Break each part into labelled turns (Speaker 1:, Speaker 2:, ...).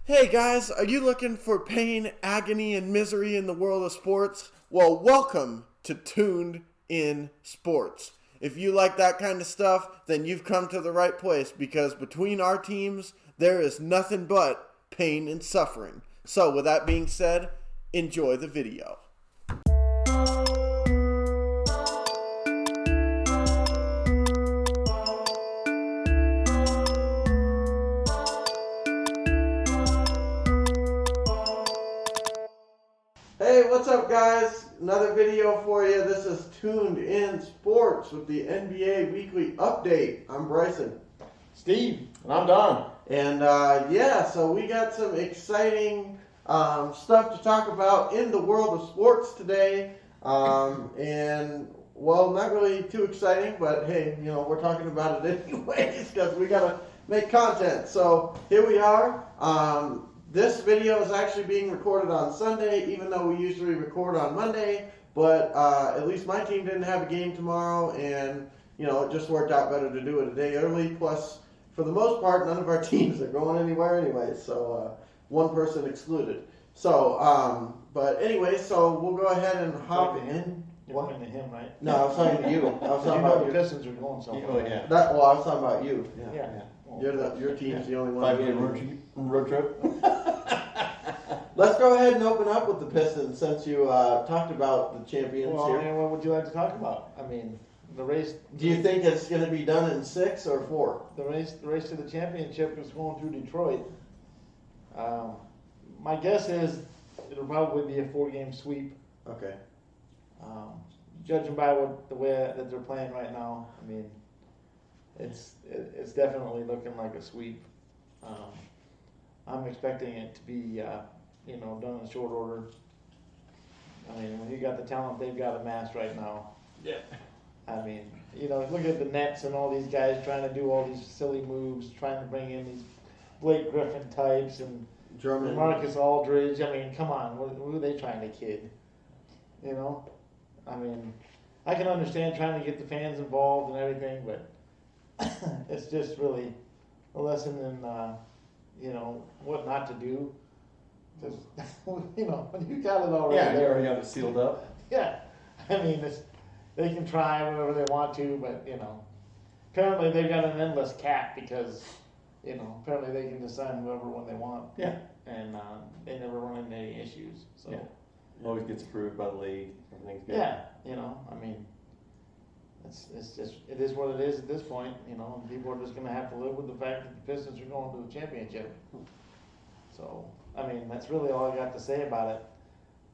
Speaker 1: Hey guys, are you looking for pain, agony, and misery in the world of sports? Well, welcome to Tuned In Sports. If you like that kind of stuff, then you've come to the right place because between our teams, there is nothing but pain and suffering. So with that being said, enjoy the video. Hey, what's up guys? Another video for you. This is Tuned In Sports with the NBA Weekly Update. I'm Bryson.
Speaker 2: Steve. And I'm Don.
Speaker 1: And so we got some exciting stuff to talk about in the world of sports today. And, well, not really too exciting, but hey, we're talking about it anyways because we got to make content. So here we are. This video is actually being recorded on Sunday, even though we usually record on Monday. But at least my team didn't have a game tomorrow, and it just worked out better to do it a day early. Plus, for the most part, none of our teams are going anywhere anyway, so one person excluded. So, but anyway, so we'll go ahead and hop in.
Speaker 2: You're talking to him, right?
Speaker 1: No, I was talking to you. I was talking about
Speaker 2: the Pistons are going somewhere.
Speaker 1: Oh, yeah. I was talking about you.
Speaker 2: Yeah.
Speaker 1: Your team's the only one.
Speaker 2: 5-day road trip.
Speaker 1: Let's go ahead and open up with the Pistons since you talked about the champions here.
Speaker 2: Well, what would you like to talk about? I mean, the race.
Speaker 1: Do you think it's going to be done in 6 or 4?
Speaker 2: The race to the championship is going through Detroit. My guess is it'll probably be a 4-game sweep.
Speaker 1: Okay.
Speaker 2: Judging by the way that they're playing right now, I mean, it's definitely looking like a sweep. I'm expecting it to be, done in short order. I mean, when you got the talent they've got amassed right now.
Speaker 1: Yeah.
Speaker 2: I mean, look at the Nets and all these guys trying to do all these silly moves, trying to bring in these Blake Griffin types and
Speaker 1: Drummond.
Speaker 2: Marcus Aldridge. I mean, come on, who are they trying to kid? I mean, I can understand trying to get the fans involved and everything, but it's just really a lesson in, what not to do. Just, when you got it already.
Speaker 3: Yeah, you already have it sealed up.
Speaker 2: Yeah, I mean, they can try whatever they want to, but, apparently they've got an endless cap because, apparently they can design whoever one they want.
Speaker 3: Yeah.
Speaker 2: And they never run into any issues, so.
Speaker 3: Yeah. Always gets approved by the league. Everything's good.
Speaker 2: Yeah, I mean, it is what it is at this point, and people are just going to have to live with the fact that the Pistons are going to the championship. So, I mean, that's really all I got to say about it.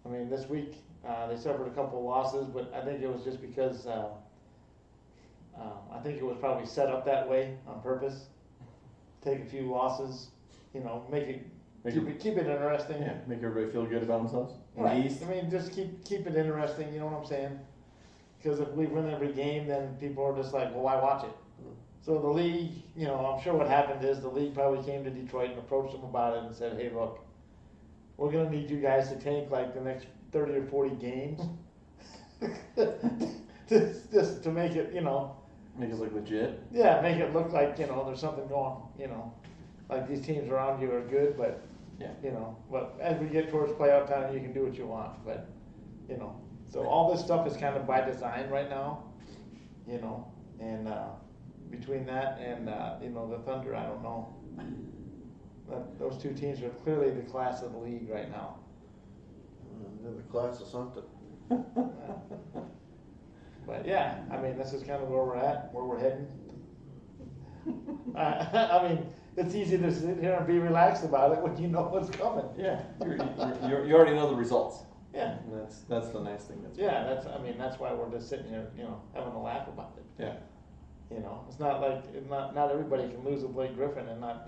Speaker 2: I mean, this week they suffered a couple of losses, but I think it was just because I think it was probably set up that way on purpose. Take a few losses, keep it interesting.
Speaker 3: Yeah, make everybody feel good about themselves.
Speaker 2: Right. I mean, just keep it interesting. You know what I'm saying? Because if we win every game, then people are just like, well, why watch it? So the league, I'm sure what happened is the league probably came to Detroit and approached them about it and said, hey, look, we're going to need you guys to tank like the next 30 or 40 games just to make it,
Speaker 3: Make it look legit.
Speaker 2: Yeah, make it look like, there's something going, like these teams around you are good, but,
Speaker 3: yeah.
Speaker 2: But as we get towards playoff time, you can do what you want, but, so all this stuff is kind of by design right now, and between that and, the Thunder, I don't know. But those two teams are clearly the class of the league right now.
Speaker 1: They're the class of something.
Speaker 2: But yeah, I mean, this is kind of where we're at, where we're heading. I mean, it's easy to sit here and be relaxed about it when you know what's coming.
Speaker 3: Yeah, you already know the results.
Speaker 2: Yeah,
Speaker 3: and that's the nice thing.
Speaker 2: That's why we're just sitting here, having a laugh about it.
Speaker 3: Yeah,
Speaker 2: it's not like not everybody can lose a Blake Griffin and not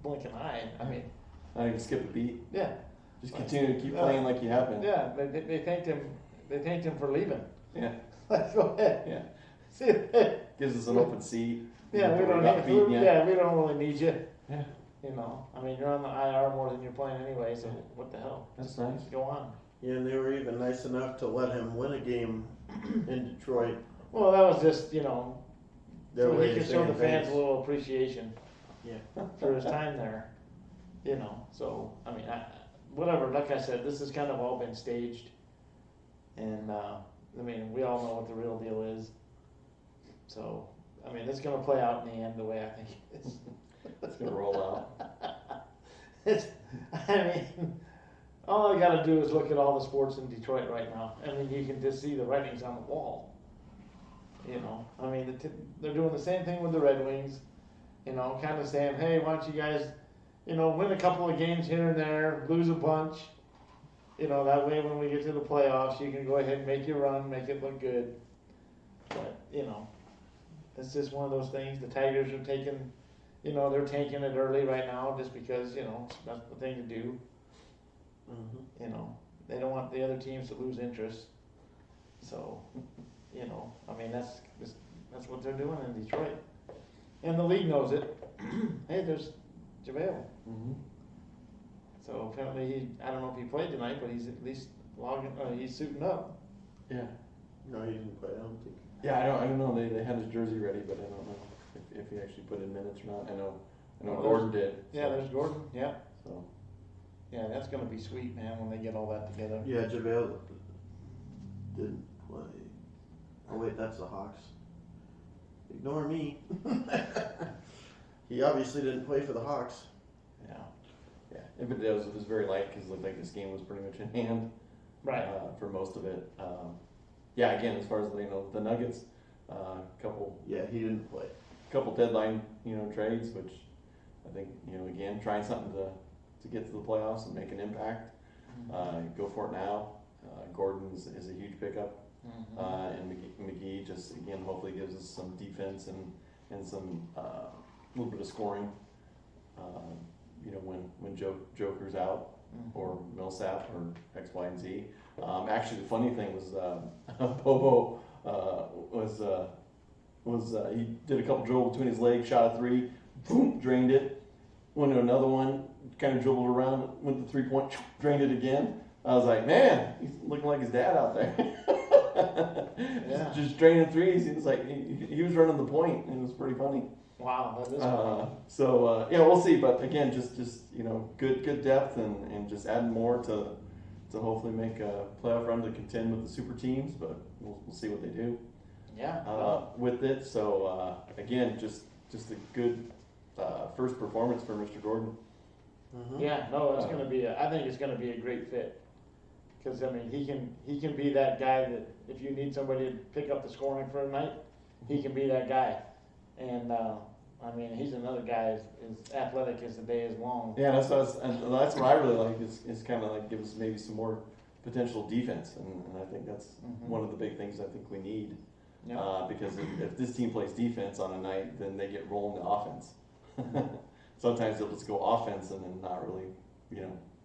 Speaker 2: blink an eye. I mean,
Speaker 3: not even skip a beat.
Speaker 2: Yeah,
Speaker 3: just continue to keep playing like you have been.
Speaker 2: Yeah, they thanked him. They thanked him for leaving.
Speaker 3: Yeah,
Speaker 2: like go ahead.
Speaker 3: Yeah,
Speaker 2: see it.
Speaker 3: Gives us an open seat.
Speaker 2: Yeah, we don't really need you.
Speaker 3: Yeah.
Speaker 2: I mean, you're on the IR more than you're playing anyway, so what the hell?
Speaker 3: That's nice.
Speaker 2: Go on.
Speaker 1: Yeah, and they were even nice enough to let him win a game in Detroit.
Speaker 2: Well, that was just, so
Speaker 1: Their way
Speaker 2: he
Speaker 1: of
Speaker 2: could show the
Speaker 1: saying
Speaker 2: fans
Speaker 1: thanks.
Speaker 2: a little appreciation
Speaker 1: Yeah.
Speaker 2: for his time there. You know, so, I mean, whatever, like I said, this has kind of all been staged. And, I mean, we all know what the real deal is. So, I mean, it's gonna play out in the end the way I think it is.
Speaker 3: It's gonna roll out.
Speaker 2: I mean, all I gotta do is look at all the sports in Detroit right now. I mean, you can just see the writings on the wall. You know, I mean, they're doing the same thing with the Red Wings. You know, kind of saying, hey, why don't you guys, you know, win a couple of games here and there, lose a bunch. You know, that way when we get to the playoffs, you can go ahead and make your run, make it look good. But, you know, it's just one of those things. The Tigers are taking, you know, they're taking it early right now just because, you know, that's the thing to do.
Speaker 1: Mm-hmm.
Speaker 2: You know, they don't want the other teams to lose interest. So, you know, I mean, that's what they're doing in Detroit. And the league knows it. Hey, there's JaVale.
Speaker 3: Mm-hmm.
Speaker 2: So apparently I don't know if he played tonight, but he's at least he's suiting up.
Speaker 3: Yeah.
Speaker 1: No, he didn't play. I don't think.
Speaker 3: Yeah, I don't know. They had his jersey ready, but I don't know if he actually put in minutes or not. I know
Speaker 2: Oh,
Speaker 3: Gordon did.
Speaker 2: Yeah,
Speaker 3: so-
Speaker 2: there's Gordon. Yeah.
Speaker 3: So
Speaker 2: Yeah, that's gonna be sweet, man, when they get all that together.
Speaker 1: Yeah, JaVale didn't play. Oh wait, that's the Hawks. Ignore me. He obviously didn't play for the Hawks.
Speaker 2: Yeah.
Speaker 3: yeah, but it was very light because it looked like this game was pretty much in hand.
Speaker 2: Right.
Speaker 3: For most of it. Yeah, again, as far as the Nuggets, couple
Speaker 1: Yeah, he didn't play.
Speaker 3: deadline trades, which I think again trying something to get to the playoffs and make an impact. Go for it now. Gordon is a huge pickup, and McGee just again hopefully gives us some defense and some little bit of scoring. When Joker's out or Millsap or X, Y, and Z. Actually, the funny thing was Bobo he did a couple dribbles between his legs, shot a three, boom, drained it. Went to another one, kind of dribbled around, went to 3-point, drained it again. I was like, man, he's looking like his dad out there.
Speaker 2: Yeah.
Speaker 3: just draining threes. He was like, he was running the point, and it was pretty funny.
Speaker 2: Wow, that is funny.
Speaker 3: Yeah, we'll see. But again, just good depth and just adding more to hopefully make a playoff run to contend with the super teams. But we'll see what they do.
Speaker 2: Yeah.
Speaker 3: With it. So again, just a good first performance for Mr. Gordon.
Speaker 1: Mm-hmm.
Speaker 2: Yeah, no, it's gonna be. I think it's gonna be a great fit. Because I mean, he can be that guy that if you need somebody to pick up the scoring for a night, he can be that guy. And I mean, he's another guy as athletic as the day is long.
Speaker 3: Yeah, that's what I really like. Is kind of like gives maybe some more potential defense, and I think that's one of the big things I think we need.
Speaker 2: Yeah.
Speaker 3: Because if this team plays defense on a night, then they get rolled into offense. Sometimes they'll just go offense and then not really,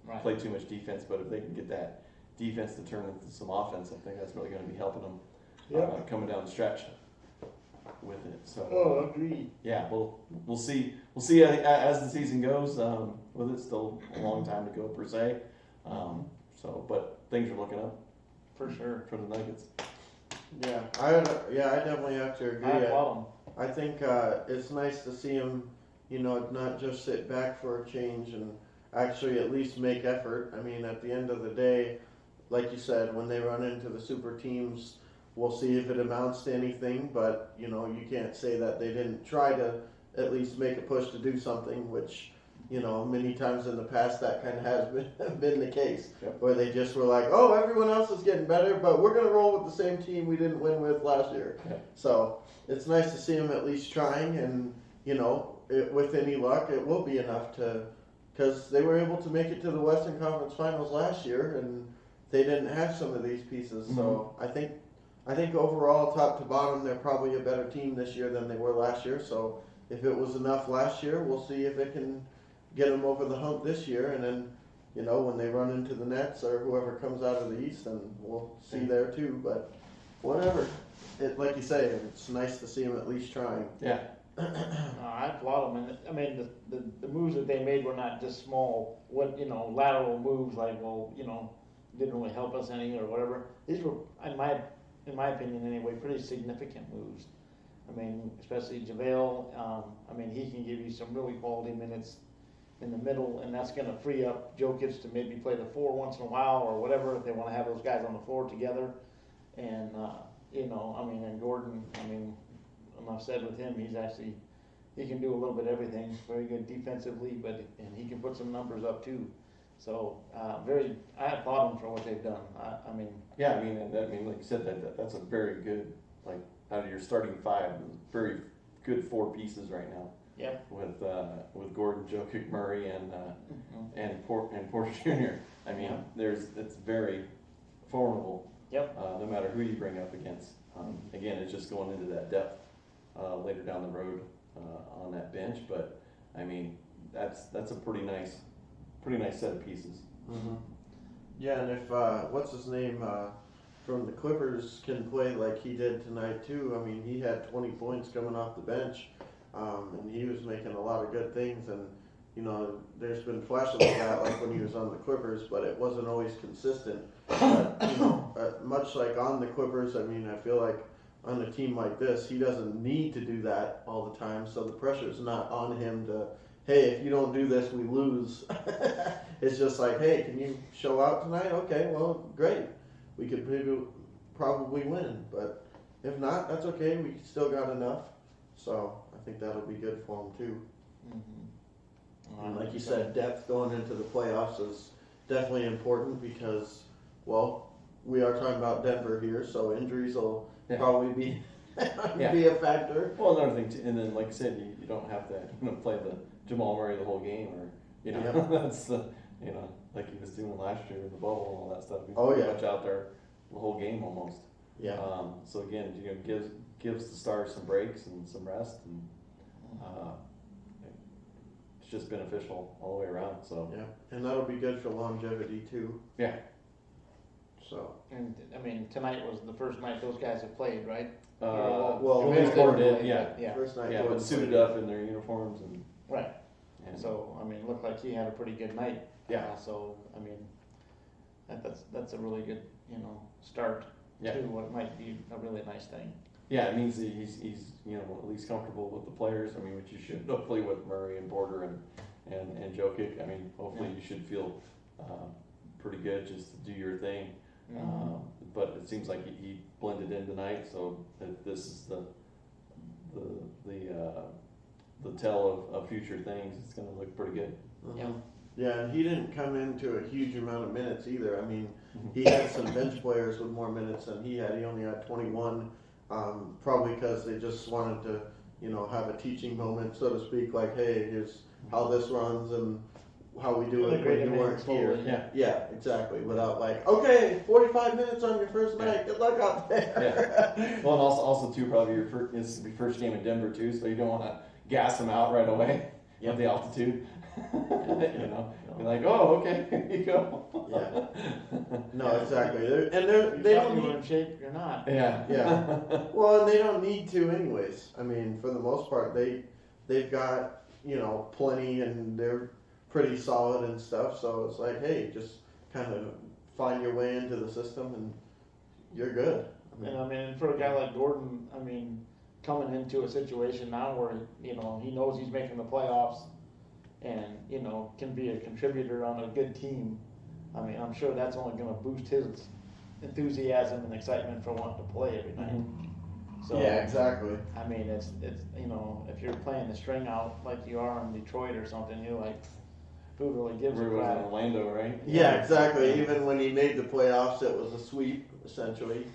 Speaker 2: Right.
Speaker 3: play too much defense. But if they can get that defense to turn into some offense, I think that's really going to be helping them coming down the stretch with it. So.
Speaker 2: Oh, agreed.
Speaker 3: Yeah, we'll see. We'll see as the season goes. With it still a long time to go per se. But things are looking up
Speaker 2: For sure.
Speaker 3: for the Nuggets.
Speaker 1: Yeah, I definitely have to agree.
Speaker 2: I applaud him.
Speaker 1: I think it's nice to see him, not just sit back for a change and actually at least make effort. I mean, at the end of the day, like you said, when they run into the super teams, we'll see if it amounts to anything. But you can't say that they didn't try to at least make a push to do something, which many times in the past that kind of has been the case, where they just were like, oh, everyone else is getting better, but we're going to roll with the same team we didn't win with last year. So it's nice to see them at least trying, and with any luck, it will be enough because they were able to make it to the Western Conference Finals last year, and they didn't have some of these pieces. So I think overall, top to bottom, they're probably a better team this year than they were last year. So if it was enough last year, we'll see if it can get them over the hump this year, and then when they run into the Nets or whoever comes out of the East, then we'll see there too. But whatever, like you say, it's nice to see them at least trying.
Speaker 3: Yeah.
Speaker 2: I applaud them, and I mean the moves that they made were not just small, lateral moves like didn't really help us any or whatever. These were, in my opinion anyway, pretty significant moves. I mean, especially JaVale. I mean, he can give you some really quality minutes in the middle, and that's gonna free up Jokic to maybe play the 4 once in a while or whatever, if they wanna have those guys on the floor together. And, you know, I mean, and Gordon, I mean, enough said with him, he can do a little bit of everything. He's very good defensively, and he can put some numbers up too. So, I applaud them for what they've done. I mean.
Speaker 3: Yeah, I mean, like you said, that's a very good, like, out of your starting five, very good 4 pieces right now.
Speaker 2: Yep.
Speaker 3: With Gordon, Jokic, Murray, and Porter Jr. I mean, it's very formidable.
Speaker 2: Yep.
Speaker 3: No matter who you bring up against. Again, it's just going into that depth later down the road on that bench. But I mean, that's a pretty nice set of pieces.
Speaker 1: Mm-hmm. Yeah, and if what's his name from the Clippers can play like he did tonight too. I mean, he had 20 points coming off the bench, and he was making a lot of good things. And you know, there's been flashes of that, like when he was on the Clippers, but it wasn't always consistent. But, you know, much like on the Clippers, I mean, I feel like on a team like this, he doesn't need to do that all the time. So the pressure's not on him to, hey, if you don't do this, we lose. It's just like, hey, can you show out tonight? Okay, well, great. We could probably win. But if not, that's okay. We still got enough. So I think that'll be good for him too.
Speaker 2: Mm-hmm.
Speaker 1: And like you said, depth going into the playoffs is definitely important because, well, we are talking about Denver here, so injuries will probably be be a factor.
Speaker 3: Well, another thing, and then like I said, you don't have to play the Jamal Murray the whole game, or that's like he was doing last year in the bubble and all that stuff. He's pretty much out there the whole game almost.
Speaker 1: Yeah.
Speaker 3: So again, gives the stars some breaks and some rest, and it's just beneficial all the way around. So
Speaker 1: yeah, and that'll be good for longevity too.
Speaker 3: Yeah.
Speaker 1: So.
Speaker 2: And I mean, tonight was the first night those guys have played, right?
Speaker 1: Well,
Speaker 3: Porter did,
Speaker 2: yeah.
Speaker 1: First night.
Speaker 3: Yeah, but suited up in their uniforms and.
Speaker 2: Right.
Speaker 3: And
Speaker 2: so I mean, it looked like he had a pretty good night.
Speaker 3: Yeah.
Speaker 2: So I mean, that's a really good start to what might be a really nice thing.
Speaker 3: Yeah, it means that he's at least comfortable with the players. I mean, which you should hopefully with Murray and Porter and Jokic. I mean, hopefully you should feel pretty good just to do your thing.
Speaker 2: Mm-hmm.
Speaker 3: But it seems like he blended in tonight, so this is the tell of future things. It's going to look pretty good.
Speaker 1: Mm-hmm.
Speaker 2: Yeah.
Speaker 1: Yeah, and he didn't come into a huge amount of minutes either. I mean, he had some bench players with more minutes than he had. He only had 21, probably because they just wanted to, have a teaching moment, so to speak. Like, hey, here's how this runs and how we do it when you weren't here. Yeah, exactly. Without like, okay, 45 minutes on your first night. Good luck out there.
Speaker 3: Yeah. Well, and also too, probably this will be first game in Denver too, so you don't want to gas them out right away at the altitude. You're like, oh, okay, here you go.
Speaker 1: Yeah. No, exactly. They don't
Speaker 2: you
Speaker 1: need
Speaker 2: in shape, you're not.
Speaker 3: Yeah.
Speaker 1: Yeah. Well, and they don't need to anyways. I mean, for the most part, they've got plenty, and they're pretty solid and stuff. So it's like, hey, just kind of find your way into the system, and you're good.
Speaker 2: And for a guy like Gordon, coming into a situation now where he knows he's making the playoffs, and can be a contributor on a good team. I'm sure that's only going to boost his enthusiasm and excitement for wanting to play every night.
Speaker 3: Mm-hmm.
Speaker 2: So
Speaker 1: yeah, exactly.
Speaker 2: It's if you're playing the string out like you are in Detroit or something, you're like, who really gives a
Speaker 3: Everyone's in
Speaker 2: crap?
Speaker 3: Orlando, right?
Speaker 1: Yeah, exactly. Even when he made the playoffs, it was a sweep essentially.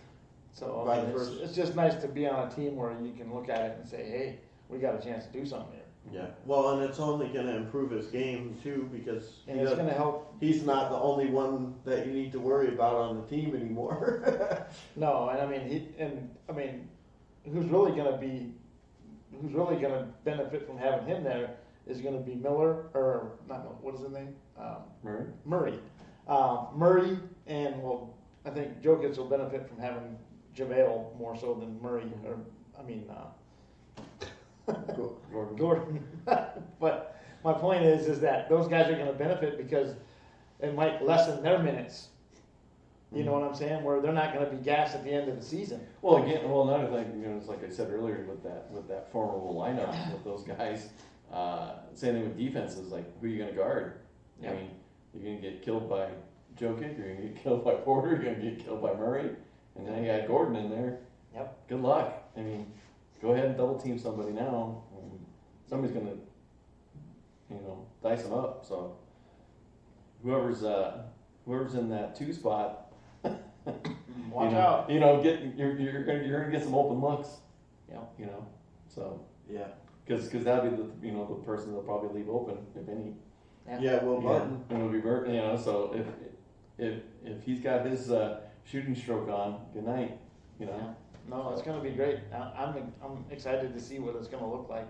Speaker 2: So
Speaker 1: By the first-
Speaker 2: it's just nice to be on a team where you can look at it and say, hey, we got a chance to do something here.
Speaker 1: Yeah. Well, and it's only going to improve his game too, because
Speaker 2: And it's going to help.
Speaker 1: he's not the only one that you need to worry about on the team anymore.
Speaker 2: No, and who's really going to benefit from having him there is going to be Miller, or not, what is his name?
Speaker 3: Murray.
Speaker 2: Murray, and I think Jokic will benefit from having JaVale more so than Murray, Gordon. But my point is that those guys are going to benefit because it might lessen their minutes. You know what I'm saying? Where they're not going to be gassed at the end of the season.
Speaker 3: Well, another thing, it's like I said earlier with that formidable lineup with those guys. Same thing with defenses, like who are you going to guard?
Speaker 2: Yep.
Speaker 3: I mean, you're going to get killed by Jokic, you're going to get killed by Porter, you're going to get killed by Murray, and then you got Gordon in there.
Speaker 2: Yep.
Speaker 3: Good luck. I mean, go ahead and double team somebody now. Somebody's going to, dice them up. So whoever's in that 2 spot,
Speaker 2: Watch out.
Speaker 3: You're gonna get some open looks.
Speaker 2: Yeah.
Speaker 3: So
Speaker 1: Yeah.
Speaker 3: because that'd be the person they'll probably leave open if any.
Speaker 1: Yeah, Will Barton.
Speaker 3: And it'll be Burton. So if he's got his shooting stroke on, good night.
Speaker 2: Yeah. No, it's gonna be great. I'm excited to see what it's gonna look like,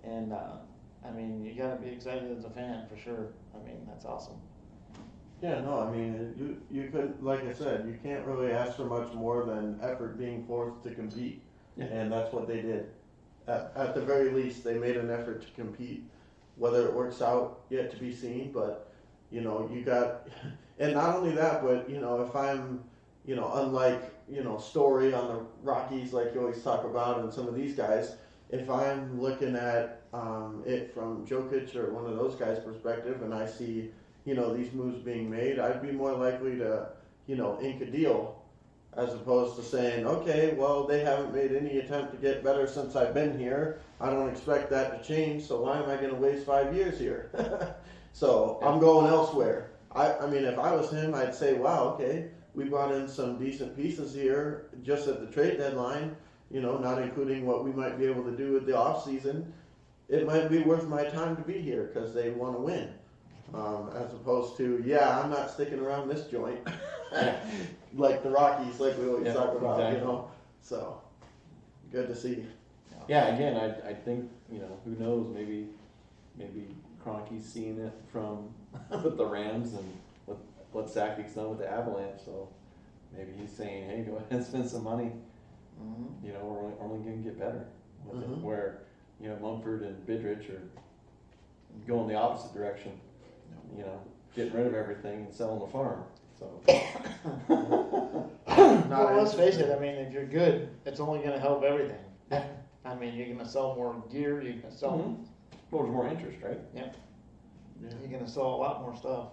Speaker 2: and I mean, you gotta be excited as a fan for sure. I mean, that's awesome.
Speaker 1: Yeah, no, I mean, you could, like I said, you can't really ask for much more than effort being forced to compete,
Speaker 3: Yeah.
Speaker 1: and that's what they did. At the very least, they made an effort to compete. Whether it works out, yet to be seen, but, you got, and not only that, but, if I'm, unlike, Story on the Rockies, like you always talk about, and some of these guys, if I'm looking at it from Jokic or one of those guys' perspective, and I see, these moves being made, I'd be more likely to, ink a deal as opposed to saying, okay, well, they haven't made any attempt to get better since I've been here. I don't expect that to change, so why am I going to waste 5 years here? So I'm going elsewhere. I mean, if I was him, I'd say, wow, okay, we brought in some decent pieces here just at the trade deadline, not including what we might be able to do with the off season. It might be worth my time to be here because they want to win. As opposed to, I'm not sticking around this joint, like the Rockies, like we always talk about,
Speaker 3: exactly.
Speaker 1: So, good to see.
Speaker 3: Yeah, again, I think, who knows, maybe Kroenke's seeing it from with the Rams and what Sakic's done with the Avalanche, so maybe he's saying, hey, go ahead and spend some money.
Speaker 2: Mm-hmm.
Speaker 3: We're only going to get better with it. Where, Mumford and Bidrich are going the opposite direction. Getting rid of everything and selling the farm. So,
Speaker 2: Well, let's face it. I mean, if you're good, it's only going to help everything. I mean, you're going to sell more gear. You're going to sell.
Speaker 3: Well, there's more interest, right?
Speaker 2: Yeah. You're going to sell a lot more stuff.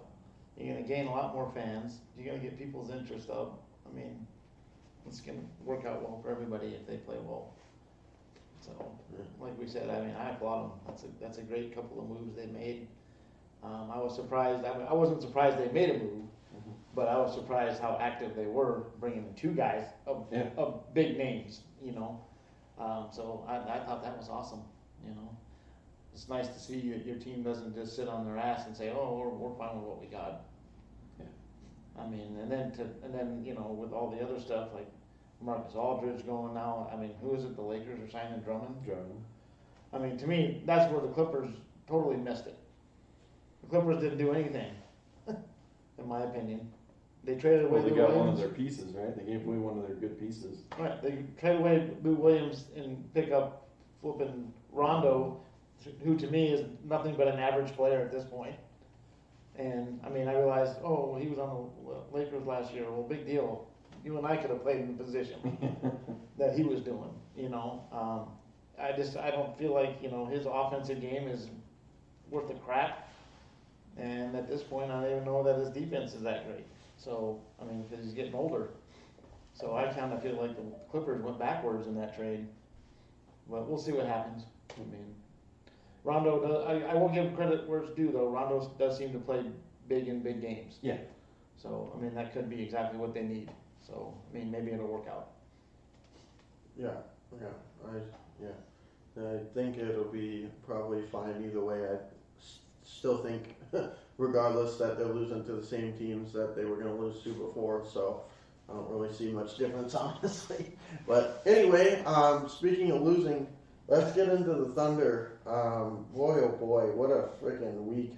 Speaker 2: You're going to gain a lot more fans. You're going to get people's interest up. I mean, it's going to work out well for everybody if they play well. So, like we said, I mean, I applaud them. That's a great couple of moves they made. I was surprised. I wasn't surprised they made a move, but I was surprised how active they were bringing in 2 guys of big names. So I thought that was awesome. It's nice to see your team doesn't just sit on their ass and say, "Oh, we're fine with what we got."
Speaker 3: Yeah.
Speaker 2: I mean, and then with all the other stuff like Marcus Aldridge going now. I mean, who is it? The Lakers are signing Drummond. I mean, to me, that's where the Clippers totally missed it. The Clippers didn't do anything, in my opinion. They traded away
Speaker 3: They
Speaker 2: Lou
Speaker 3: got
Speaker 2: Williams.
Speaker 3: one of their pieces, right? They gave away one of their good pieces.
Speaker 2: Right, they traded away Lou Williams and pick up flipping Rondo, who to me is nothing but an average player at this point. And I mean, I realized, he was on the Lakers last year. Well, big deal. You and I could have played in the position that he was doing. I don't feel like his offensive game is worth the crap. And at this point, I don't even know that his defense is that great. So, I mean, because he's getting older. So I kind of feel like the Clippers went backwards in that trade. But we'll see what happens. I mean, Rondo does, I won't give credit where it's due, though. Rondo does seem to play big in big games.
Speaker 3: Yeah.
Speaker 2: So, I mean, that could be exactly what they need. So, I mean, maybe it'll work out.
Speaker 1: I think it'll be probably fine either way. I still think, regardless, that they're losing to the same teams that they were going to lose to before, so I don't really see much difference, honestly. But anyway, speaking of losing, let's get into the Thunder. Boy, oh boy, what a freaking week.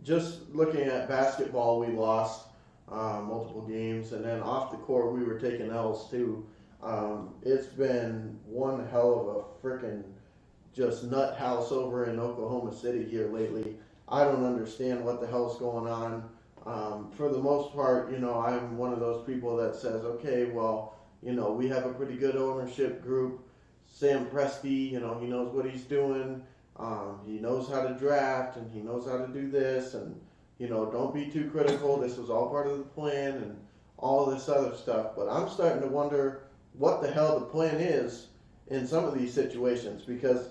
Speaker 1: Just looking at basketball, we lost multiple games, and then off the court, we were taking L's too. It's been one hell of a freaking just nut house over in Oklahoma City here lately. I don't understand what the hell's going on. For the most part, I'm one of those people that says, okay, well, we have a pretty good ownership group. Sam Presti, he knows what he's doing. He knows how to draft and he knows how to do this, and don't be too critical. This was all part of the plan and all this other stuff. But I'm starting to wonder what the hell the plan is in some of these situations, because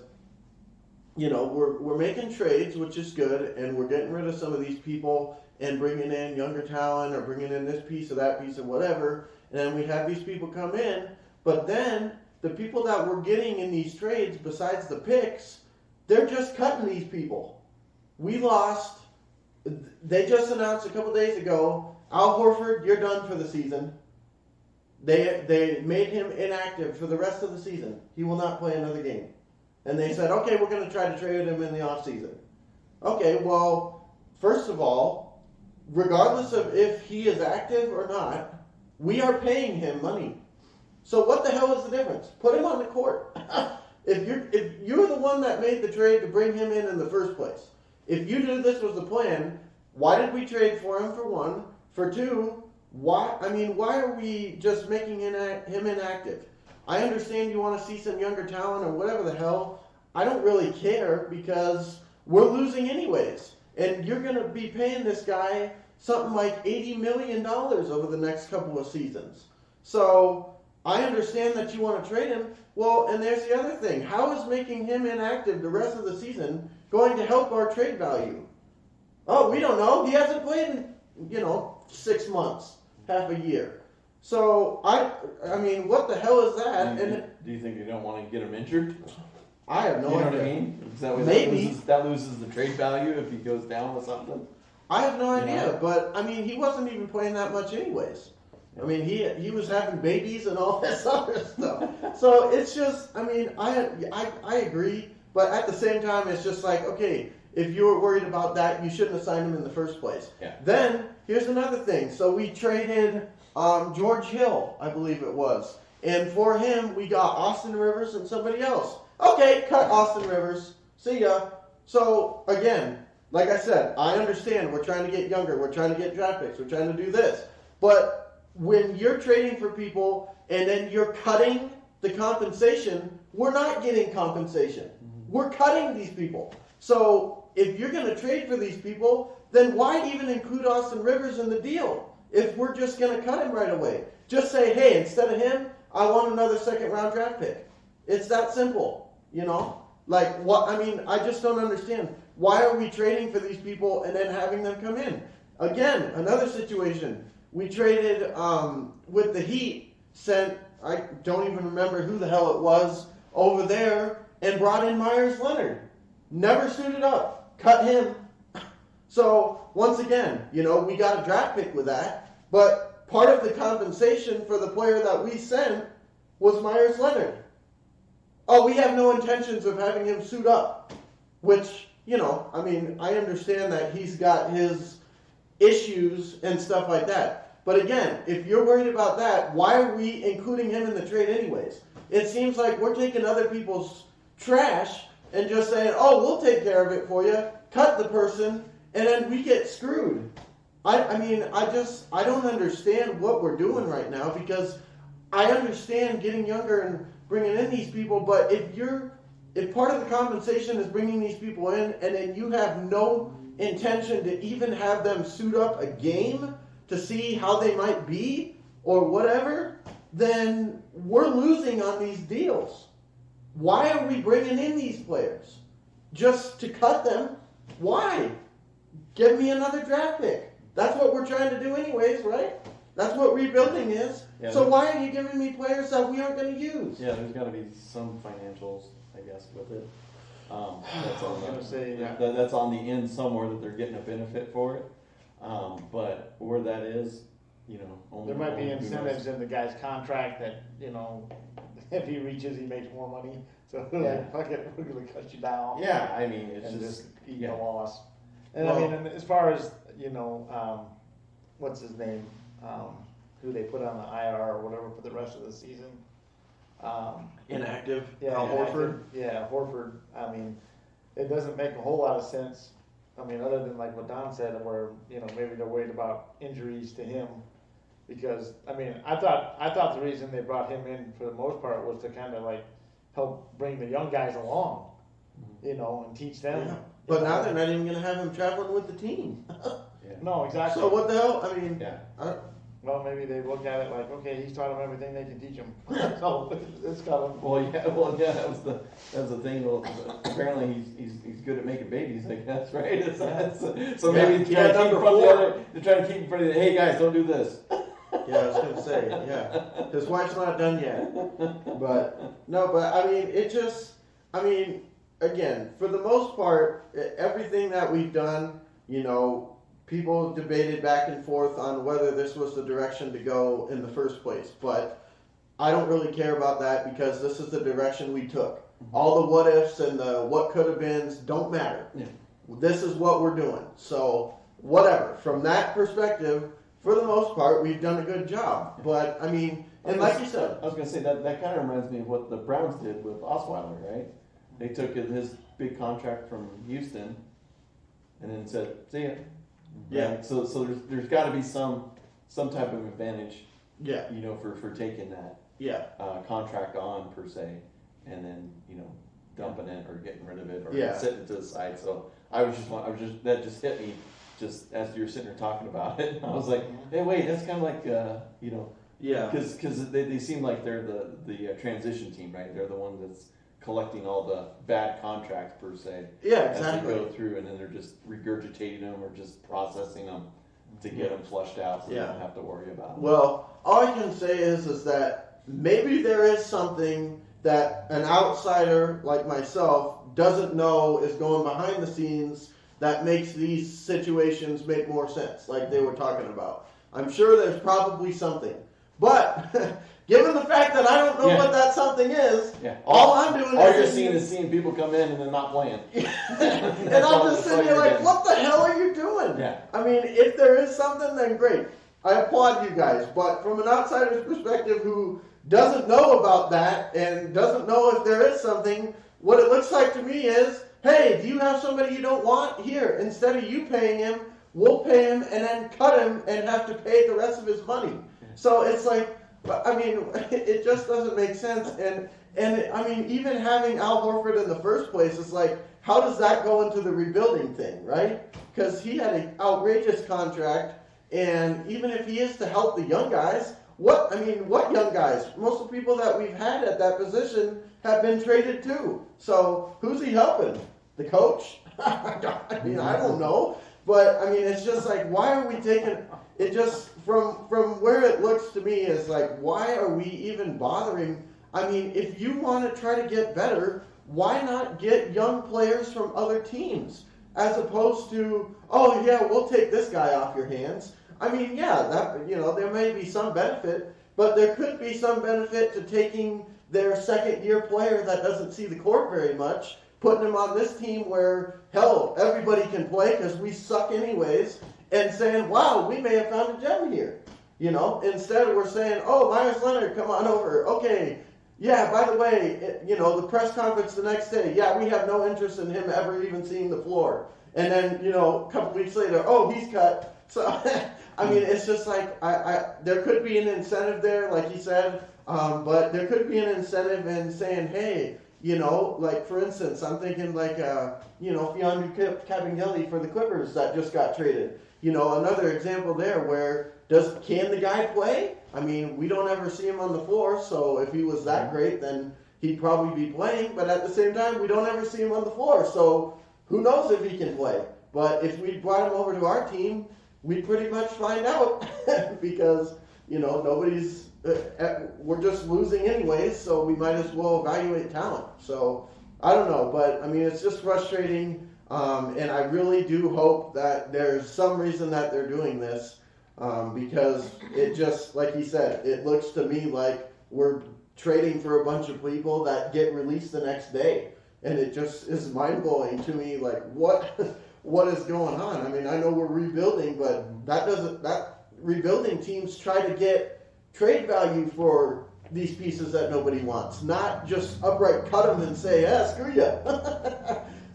Speaker 1: we're making trades, which is good, and we're getting rid of some of these people and bringing in younger talent or bringing in this piece or that piece or whatever, and then we have these people come in, but then the people that we're getting in these trades, besides the picks, they're just cutting these people. They just announced a couple days ago, Al Horford, you're done for the season. They made him inactive for the rest of the season. He will not play another game. And they said, okay, we're going to try to trade him in the offseason. Okay, well, first of all, regardless of if he is active or not, we are paying him money. So what the hell is the difference? Put him on the court. If you're the one that made the trade to bring him in the first place, if you knew this was the plan, why did we trade for him, for one? For two, why are we just making him inactive? I understand you want to see some younger talent or whatever the hell. I don't really care, because we're losing anyways. And you're going to be paying this guy something like $80 million over the next couple of seasons. So I understand that you want to trade him. Well, and there's the other thing. How is making him inactive the rest of the season going to help our trade value? Oh, we don't know. He hasn't played in, 6 months, half a year. So, I mean, what the hell is that?
Speaker 3: Do you think you don't want to get him injured?
Speaker 1: I have no idea.
Speaker 3: You know what I mean? Is that what
Speaker 1: Maybe.
Speaker 3: that loses the trade value if he goes down with something?
Speaker 1: I have no idea, but, he wasn't even playing that much anyways. He was having babies and all this other stuff. So, it's just, I agree, but at the same time, it's just like, okay, if you were worried about that, you shouldn't have signed him in the first place.
Speaker 3: Yeah.
Speaker 1: Then, here's another thing. So, we traded George Hill, I believe it was. And for him, we got Austin Rivers and somebody else. Okay, cut Austin Rivers. See ya. So, again, like I said, I understand we're trying to get younger. We're trying to get draft picks. We're trying to do this. But when you're trading for people and then you're cutting the compensation, we're not getting compensation. We're cutting these people. So, if you're going to trade for these people, then why even include Austin Rivers in the deal if we're just going to cut him right away? Just say, hey, instead of him, I want another second-round draft pick. It's that simple, Like, what? I just don't understand. Why are we trading for these people and then having them come in? Again, another situation. We traded with the Heat, I don't even remember who the hell it was, over there, and brought in Myers Leonard. Never suited up. Cut him. So, once again, we got a draft pick with that, but part of the compensation for the player that we sent was Myers Leonard. Oh, we have no intentions of having him suit up, which, I understand that he's got his issues and stuff like that. But again, if you're worried about that, why are we including him in the trade anyways? It seems like we're taking other people's trash and just saying, oh, we'll take care of it for you, cut the person, and then we get screwed. I don't understand what we're doing right now, because I understand getting younger and bringing in these people, but if part of the compensation is bringing these people in and then you have no intention to even have them suit up a game to see how they might be or whatever, then we're losing on these deals. Why are we bringing in these players? Just to cut them? Why? Give me another draft pick. That's what we're trying to do anyways, right? That's what rebuilding is.
Speaker 3: Yeah,
Speaker 1: so why are you giving me players that we aren't going to use?
Speaker 3: Yeah, there's got to be some financials, I guess, with it. That's on the end somewhere that they're getting a benefit for it. But where that is, only
Speaker 2: there might be
Speaker 3: who knows.
Speaker 2: incentives in the guy's contract that, if he reaches, he makes more money. So fuck it, we're going to cut you down.
Speaker 3: Yeah, it's
Speaker 2: and
Speaker 3: just
Speaker 2: eat the loss. And and as far as what's his name, who they put on the IR or whatever for the rest of the season.
Speaker 1: Inactive.
Speaker 2: Yeah,
Speaker 1: Al Horford.
Speaker 2: Yeah, Horford. It doesn't make a whole lot of sense. Other than like what Don said, where maybe they're worried about injuries to him, because I thought the reason they brought him in for the most part was to kind of like help bring the young guys along, you know, and teach them.
Speaker 1: Yeah. But now they're not even going to have him traveling with the team.
Speaker 2: No, exactly.
Speaker 1: So what the hell? I mean,
Speaker 3: Yeah.
Speaker 2: Well, maybe they look at it like, okay, he's taught them everything they can teach them. So it's got them.
Speaker 3: Well, yeah, that was the thing. Well, apparently he's good at making babies, I guess, right? So maybe
Speaker 1: Yeah,
Speaker 3: they're
Speaker 1: number
Speaker 3: trying to keep in front of the, hey guys, don't do this.
Speaker 1: yeah, I was going to say, yeah. His wife's not done yet. But, no, but I mean, again, for the most part, everything that we've done, you know, people debated back and forth on whether this was the direction to go in the first place. But I don't really care about that because this is the direction we took. All the what ifs and the what could have beens don't matter.
Speaker 3: Yeah.
Speaker 1: This is what we're doing. So, whatever. From that perspective, for the most part, we've done a good job. But, I mean, and like you said,
Speaker 3: I was going to say that kind of reminds me of what the Browns did with Osweiler, right? They took his big contract from Houston and then said, see ya.
Speaker 1: Yeah.
Speaker 3: Right? So there's got to be some type of advantage,
Speaker 1: yeah,
Speaker 3: you know, for taking that
Speaker 1: yeah,
Speaker 3: contract on per se, and then, you know, dumping it or getting rid of it or
Speaker 1: Yeah.
Speaker 3: setting it to the side. So that just hit me just as you were sitting there talking about it. I was like, hey, wait, that's kind of like you know,
Speaker 1: yeah,
Speaker 3: because they seem like they're the transition team, right? They're the one that's collecting all the bad contracts per se
Speaker 1: yeah,
Speaker 3: as
Speaker 1: exactly.
Speaker 3: they go through, and then they're just regurgitating them or just processing them to get them flushed out, so
Speaker 1: Yeah.
Speaker 3: they don't have to worry about them.
Speaker 1: Well, all I can say is that maybe there is something that an outsider like myself doesn't know is going behind the scenes that makes these situations make more sense, like they were talking about. I'm sure there's probably something. But given the fact that I don't know
Speaker 3: Yeah.
Speaker 1: what that something is,
Speaker 3: Yeah.
Speaker 1: all I'm doing
Speaker 3: All
Speaker 1: is
Speaker 3: you're
Speaker 1: sitting-
Speaker 3: seeing people come in and then not playing.
Speaker 1: and I'm just sitting here like, what the hell are you doing?
Speaker 3: Yeah.
Speaker 1: I mean, if there is something, then great. I applaud you guys. But from an outsider's perspective who doesn't know about that and doesn't know if there is something, what it looks like to me is, hey, do you have somebody you don't want? Here, instead of you paying him, we'll pay him and then cut him and have to pay the rest of his money. So it's like, I mean, it just doesn't make sense. And I mean, even having Al Horford in the first place, it's like, how does that go into the rebuilding thing, right? Because he had an outrageous contract, and even if he is to help the young guys, what young guys? Most of the people that we've had at that position have been traded too. So who's he helping? The coach? I don't know. But I mean, it's just like, why are we taking it? Just from where it looks to me is like, why are we even bothering? I mean, if you want to try to get better, why not get young players from other teams as opposed to, oh yeah, we'll take this guy off your hands. I mean, yeah, that, you know, there may be some benefit, but there could be some benefit to taking their second year player that doesn't see the court very much, putting him on this team where, hell, everybody can play because we suck anyways, and saying, wow, we may have found a gem here. You know, instead we're saying, oh, Myers Leonard, come on over. Okay, yeah, by the way, you know, the press conference the next day, yeah, we have no interest in him ever even seeing the floor. And then, you know, a couple weeks later, oh, he's cut. So, I mean, it's just like, there could be an incentive there, like you said, but there could be an incentive in saying, hey, you know, like, for instance, I'm thinking like, you know, Fiondu Kabengele for the Clippers that just got traded. You know, another example there where can the guy play? I mean, we don't ever see him on the floor, so if he was that great, then he'd probably be playing, but at the same time, we don't ever see him on the floor, so who knows if he can play. But if we brought him over to our team, we'd pretty much find out because, you know, we're just losing anyways, so we might as well evaluate talent. So, I don't know, but, I mean, it's just frustrating, and I really do hope that there's some reason that they're doing this, because it just, like he said, it looks to me like we're trading for a bunch of people that get released the next day. And it just is mind-blowing to me, like, what is going on? I mean, I know we're rebuilding, but that rebuilding teams try to get trade value for these pieces that nobody wants, not just upright cut them and say, screw you.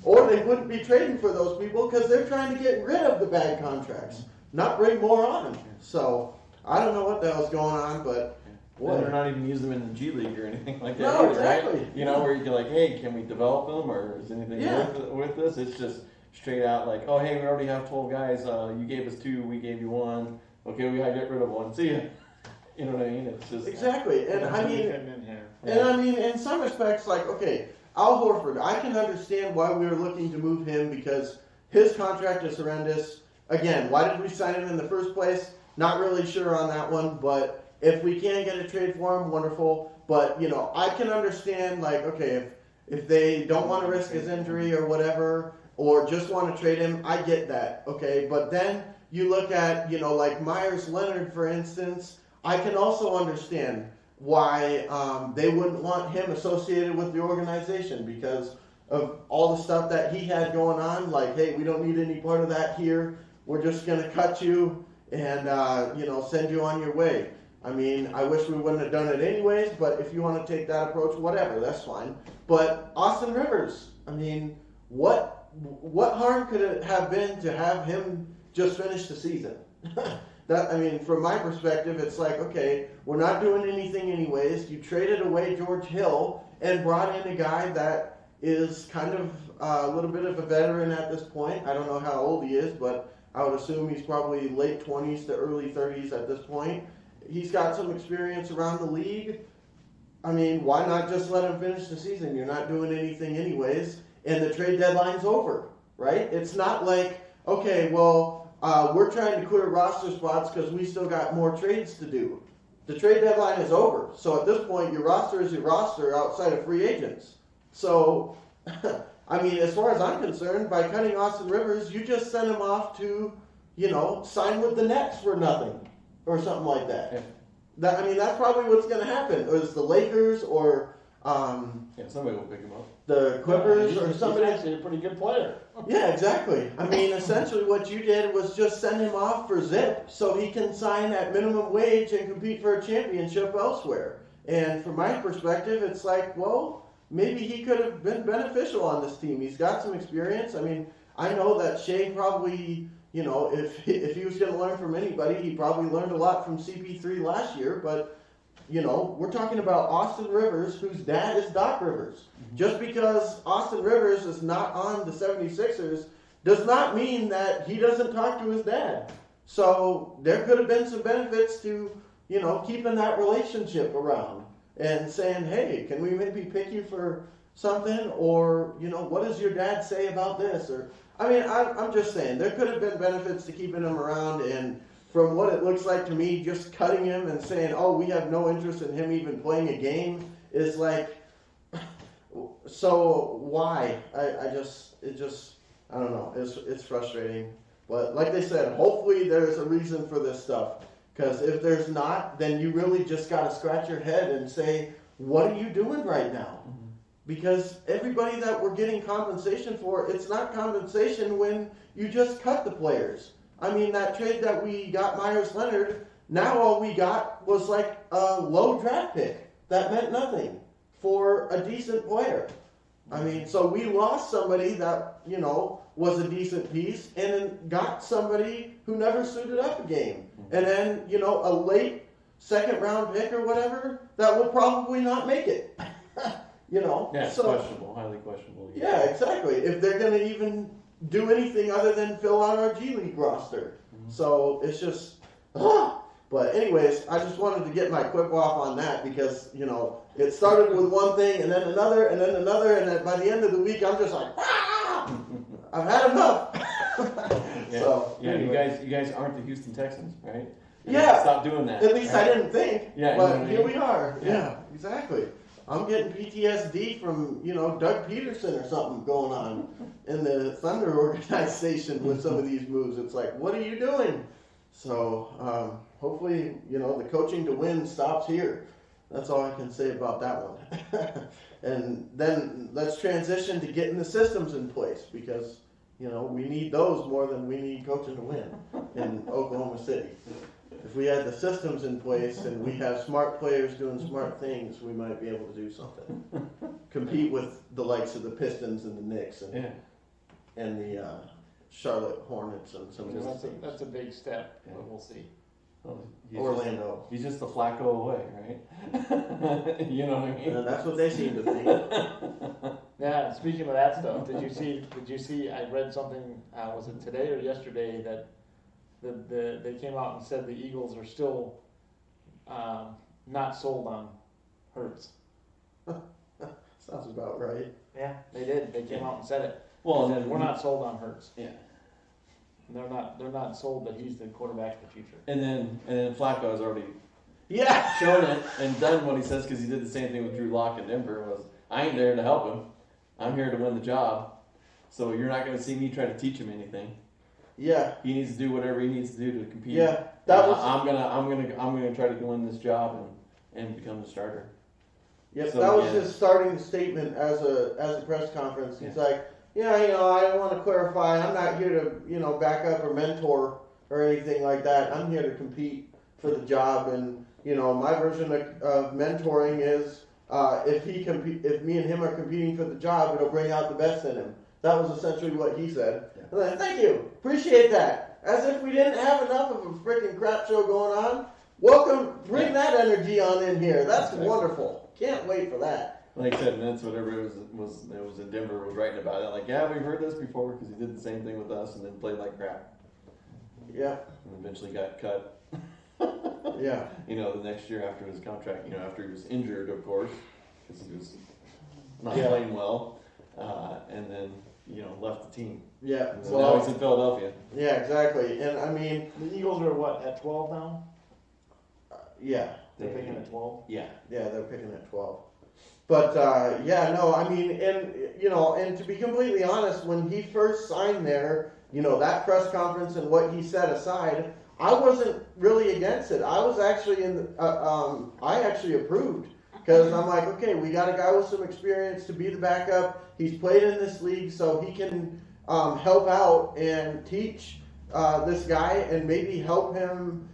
Speaker 1: Or they wouldn't be trading for those people because they're trying to get rid of the bad contracts, not bring more on them. So I don't know what the hell's going on, but Boy.
Speaker 3: And they're not even using them in the G League or anything like that.
Speaker 1: No,
Speaker 3: either,
Speaker 1: exactly.
Speaker 3: right? You know, where you can like, hey, can we develop them, or is anything
Speaker 1: Yeah.
Speaker 3: with this? It's just straight out like, oh, hey, we already have 12 guys. You gave us 2, we gave you 1. Okay, we gotta get rid of 1. See ya. You know what I mean? It's just
Speaker 1: Exactly, and I mean,
Speaker 2: in here.
Speaker 1: and I mean, in some respects, like, okay, Al Horford, I can understand why we were looking to move him because his contract is horrendous. Again, why did we sign him in the first place? Not really sure on that one, but if we can get a trade for him, wonderful. But, you know, I can understand, like, okay, if they don't want to risk his injury or whatever, or just want to trade him, I get that, okay? But then you look at, you know, like Myers Leonard, for instance, I can also understand why they wouldn't want him associated with the organization because of all the stuff that he had going on. Like, hey, we don't need any part of that here. We're just going to cut you and, you know, send you on your way. I mean, I wish we wouldn't have done it anyways, but if you want to take that approach, whatever, that's fine. But Austin Rivers, I mean, what harm could it have been to have him just finish the season? That, I mean, from my perspective, it's like, okay, we're not doing anything anyways. You traded away George Hill and brought in a guy that is kind of a little bit of a veteran at this point. I don't know how old he is, but I would assume he's probably late 20s to early 30s at this point. He's got some experience around the league. I mean, why not just let him finish the season? You're not doing anything anyways, and the trade deadline's over, right? It's not like, okay, well, we're trying to clear roster spots because we still got more trades to do. The trade deadline is over. So at this point, your roster is your roster outside of free agents. So, I mean, as far as I'm concerned, by cutting Austin Rivers, you just send him off to, you know, sign with the Nets for nothing or something like that.
Speaker 3: Yeah.
Speaker 1: I mean, that's probably what's going to happen. Or it's the Lakers or
Speaker 3: somebody will pick him up.
Speaker 1: the Clippers or
Speaker 2: He's
Speaker 1: somebody.
Speaker 2: actually a pretty good player.
Speaker 1: Yeah, exactly. I mean, essentially what you did was just send him off for zip so he can sign at minimum wage and compete for a championship elsewhere. And from my perspective, it's like, well, maybe he could have been beneficial on this team. He's got some experience. I mean, I know that Shea probably, you know, if he was going to learn from anybody, he probably learned a lot from CP3 last year, but you know, we're talking about Austin Rivers, whose dad is Doc Rivers. Just because Austin Rivers is not on the 76ers does not mean that he doesn't talk to his dad. So there could have been some benefits to, you know, keeping that relationship around and saying, hey, can we maybe pick you for something? Or, you know, what does your dad say about this? Or, I mean, I'm just saying, there could have been benefits to keeping him around, and from what it looks like to me, just cutting him and saying, oh, we have no interest in him even playing a game is like, so why? I don't know. It's frustrating. But like they said, hopefully there's a reason for this stuff. Because if there's not, then you really just got to scratch your head and say, what are you doing right now? Mm-hmm. Because everybody that we're getting compensation for, it's not compensation when you just cut the players. I mean, that trade that we got Myers Leonard, now all we got was like a low draft pick that meant nothing for a decent player. I mean, so we lost somebody that, you know, was a decent piece and then got somebody who never suited up a game. And then, you know, a late second round pick or whatever that will probably not make it. You know?
Speaker 3: Yeah, it's
Speaker 1: so,
Speaker 3: questionable, highly questionable.
Speaker 1: Yeah, exactly. If they're going to even do anything other than fill out our G League roster. Mm-hmm. So it's just, But anyways, I just wanted to get my quip off on that because, you know, it started with one thing and then another and then another, and then by the end of the week I'm just like, I've had enough.
Speaker 3: Yeah,
Speaker 1: So,
Speaker 3: yeah,
Speaker 1: anyway.
Speaker 3: you guys aren't the Houston Texans, right?
Speaker 1: Yeah.
Speaker 3: Stop doing that.
Speaker 1: At least
Speaker 3: right?
Speaker 1: I didn't think.
Speaker 3: Yeah,
Speaker 1: But
Speaker 3: you know what I
Speaker 1: here
Speaker 3: mean?
Speaker 1: we are.
Speaker 3: Yeah.
Speaker 1: Yeah, exactly. I'm getting PTSD from, you know, Doug Peterson or something going on in the Thunder organization with some of these moves. It's like, what are you doing? So hopefully, you know, the coaching to win stops here. That's all I can say about that one. And then let's transition to getting the systems in place because, you know, we need those more than we need coaching to win in Oklahoma City. If we had the systems in place and we have smart players doing smart things, we might be able to do something. Compete with the likes of the Pistons and the Knicks and the Charlotte Hornets and some of those teams.
Speaker 2: That's a big step, but we'll see.
Speaker 3: Well,
Speaker 1: Orlando.
Speaker 3: He's just a Flacco away, right? You know what I mean?
Speaker 1: And that's what they seem to think.
Speaker 2: Yeah, speaking of that stuff, did you see, I read something, was it today or yesterday, that they came out and said the Eagles are still, not sold on Hurts.
Speaker 1: Sounds about right.
Speaker 2: Yeah, they did, they came out and said it.
Speaker 3: Well,
Speaker 2: They said, we're not sold on Hurts.
Speaker 3: Yeah.
Speaker 2: They're not sold that he's the quarterback of the future.
Speaker 3: And then Flacco has already
Speaker 1: Yeah.
Speaker 3: shown it and done what he says, because he did the same thing with Drew Lock in Denver. Was, I ain't there to help him. I'm here to win the job. So you're not going to see me try to teach him anything.
Speaker 1: Yeah.
Speaker 3: He needs to do whatever he needs to do to compete.
Speaker 1: Yeah. That was.
Speaker 3: I'm gonna try to win this job and become the starter.
Speaker 1: Yep.
Speaker 3: So,
Speaker 1: that was
Speaker 3: yeah.
Speaker 1: his starting statement as a press conference. He's
Speaker 3: Yeah.
Speaker 1: like, yeah, I want to clarify. I'm not here to back up or mentor or anything like that. I'm here to compete for the job. And my version of mentoring is if me and him are competing for the job, it'll bring out the best in him. That was essentially what he said.
Speaker 3: Yeah.
Speaker 1: And then, thank you, appreciate that. As if we didn't have enough of a freaking crap show going on. Welcome, bring that energy on in here. That's
Speaker 3: Exactly.
Speaker 1: wonderful. Can't wait for that.
Speaker 3: Like I said, and that's what everybody was in Denver was writing about it. Like, yeah, we've heard this before, because he did the same thing with us and then played like crap
Speaker 1: Yeah,
Speaker 3: and eventually got cut.
Speaker 1: yeah,
Speaker 3: The next year after his contract, after he was injured, of course, because he was not
Speaker 2: Yeah.
Speaker 3: playing well, and then left the team.
Speaker 1: yeah.
Speaker 3: And so now he's in Philadelphia.
Speaker 1: Yeah, exactly. And I mean,
Speaker 2: The Eagles are what, at 12 now?
Speaker 1: yeah,
Speaker 2: They're picking at 12?
Speaker 3: Yeah.
Speaker 1: they're picking at 12. But I mean, and to be completely honest, when he first signed there, that press conference and what he set aside, I wasn't really against it. I was actually I actually approved, because I'm like, okay, we got a guy with some experience to be the backup. He's played in this league, so he can help out and teach this guy and maybe help him,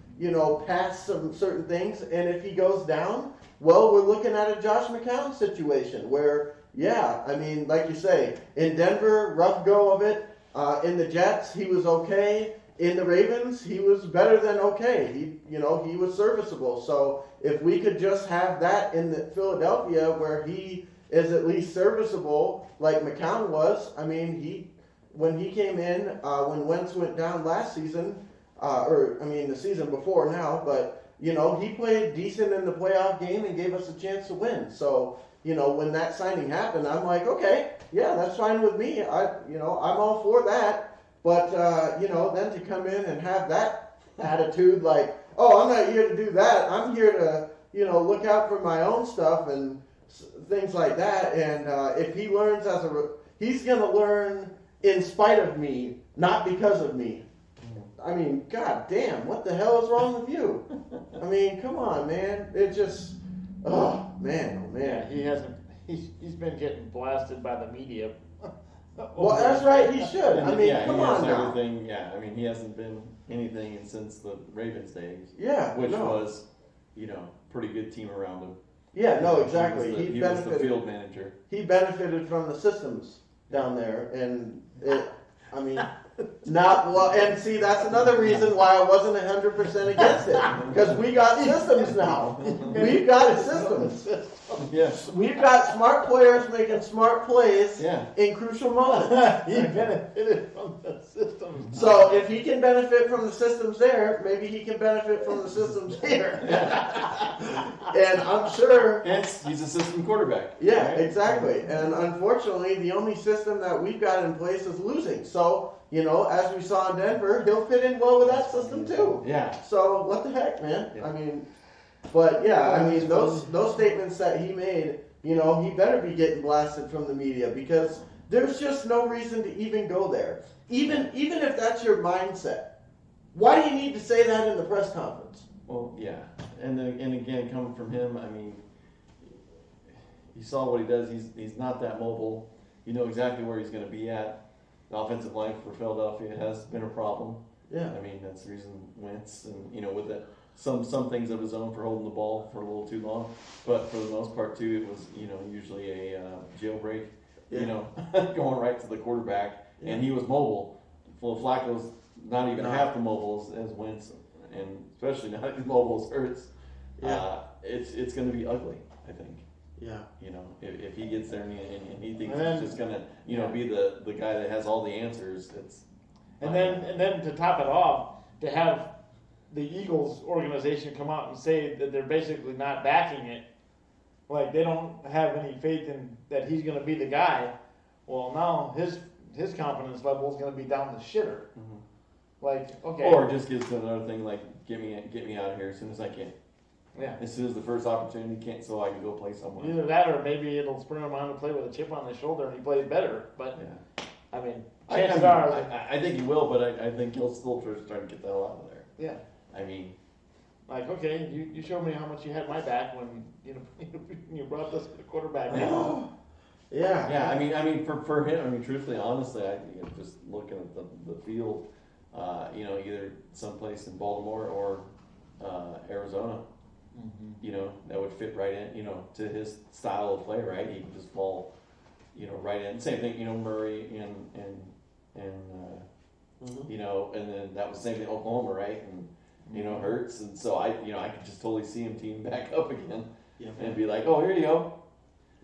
Speaker 1: pass some certain things. And if he goes down, well, we're looking at a Josh McCown situation where, I mean, like you say, in Denver, rough go of it. In the Jets, he was okay. In the Ravens, he was better than okay. He was serviceable. So if we could just have that in the Philadelphia, where he is at least serviceable, like McCown was. I mean, when he came in, when Wentz went down last season, the season before now, but he played decent in the playoff game and gave us a chance to win. So when that signing happened, I'm like, okay, yeah, that's fine with me. I'm all for that. But, then to come in and have that attitude like, oh, I'm not here to do that. I'm here to, look out for my own stuff and things like that. And if he learns he's going to learn in spite of me, not because of me. I mean, god damn, what the hell is wrong with you? I mean, come on, man. It just, oh, man.
Speaker 2: Yeah, he's been getting blasted by the media.
Speaker 1: Well, that's right, he should. I mean, come on now.
Speaker 3: Everything, he hasn't been anything since the Ravens days.
Speaker 1: Yeah,
Speaker 3: which was, pretty good team around him.
Speaker 1: Yeah, no, exactly.
Speaker 3: He was the field manager.
Speaker 1: He benefited from the systems down there, and and see, that's another reason why I wasn't 100% against it, because we got systems now. We've got systems.
Speaker 3: Yes.
Speaker 1: We've got smart players making smart plays in crucial moments.
Speaker 2: He benefited from the system.
Speaker 1: So if he can benefit from the systems there, maybe he can benefit from the systems here. And I'm sure.
Speaker 3: Hence, he's a system quarterback.
Speaker 1: Yeah,
Speaker 3: right?
Speaker 1: exactly. And unfortunately, the only system that we've got in place is losing. So, as we saw in Denver, he'll fit in well with that system too.
Speaker 3: Yeah.
Speaker 1: So what the heck, man?
Speaker 3: Yeah.
Speaker 1: I mean, but those statements that he made, he better be getting blasted from the media, because there's just no reason to even go there. Even if that's your mindset, why do you need to say that in the press conference?
Speaker 3: Well, yeah, and again, coming from him, I mean, you saw what he does. He's not that mobile. You know exactly where he's going to be at. The offensive line for Philadelphia has been a problem.
Speaker 1: Yeah.
Speaker 3: I mean, that's the reason Wentz, and with it, some things of his own for holding the ball for a little too long, but for the most part too, it was usually a jailbreak.
Speaker 1: Yeah.
Speaker 3: Going right to the quarterback, and he was mobile. Well, Flacco's not even half the mobile as Wentz and especially now that Mobile's hurts,
Speaker 1: Yeah.
Speaker 3: it's going to be ugly, I think.
Speaker 1: Yeah.
Speaker 3: You know, if he gets there and he thinks
Speaker 2: And then-
Speaker 3: he's just going to, you know, be the guy that has all the answers,
Speaker 2: And then to top it off, to have the Eagles organization come out and say that they're basically not backing it, like they don't have any faith in that he's going to be the guy. Well, now his confidence level is going to be down the shitter.
Speaker 3: Mhm.
Speaker 2: Like, okay,
Speaker 3: Or just gets to another thing like get me out of here as soon as I can.
Speaker 2: yeah,
Speaker 3: As soon as the first opportunity so I can go play somewhere.
Speaker 2: either that or maybe it'll spur him on to play with a chip on his shoulder and he plays better. But
Speaker 3: Yeah.
Speaker 2: I mean,
Speaker 3: I
Speaker 2: chances are,
Speaker 3: I think he will, but I think he'll still try to get the hell out of there.
Speaker 2: yeah.
Speaker 3: I mean,
Speaker 2: Like, okay, you showed me how much you had my back when you brought this quarterback.
Speaker 1: Yeah.
Speaker 3: yeah, I mean, for him, I mean, truthfully, honestly, just looking at the field, you know, either someplace in Baltimore or Arizona, you know, that would fit right in, you know, to his style of play, right? He can just fall, you know, right in. Same thing, you know, Murray and you know, and then that was the same thing in Oklahoma, right? And you know, Hurts, and so I could just totally see him team back up again, and be like, oh, here you go,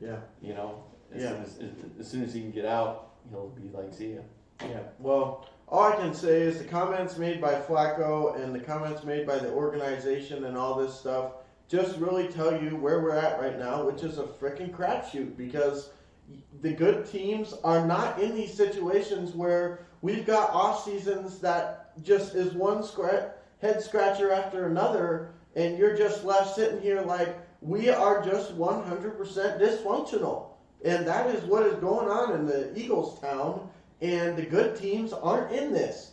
Speaker 1: Yeah.
Speaker 3: you know, as soon as he can get out, he'll be like, see ya.
Speaker 1: Yeah. Well, all I can say is the comments made by Flacco and the comments made by the organization and all this stuff just really tell you where we're at right now, which is a freaking crapshoot, because the good teams are not in these situations where we've got off seasons that just is one head scratcher after another, and you're just left sitting here like we are just 100% dysfunctional. And that is what is going on in the Eagles town, and the good teams aren't in this.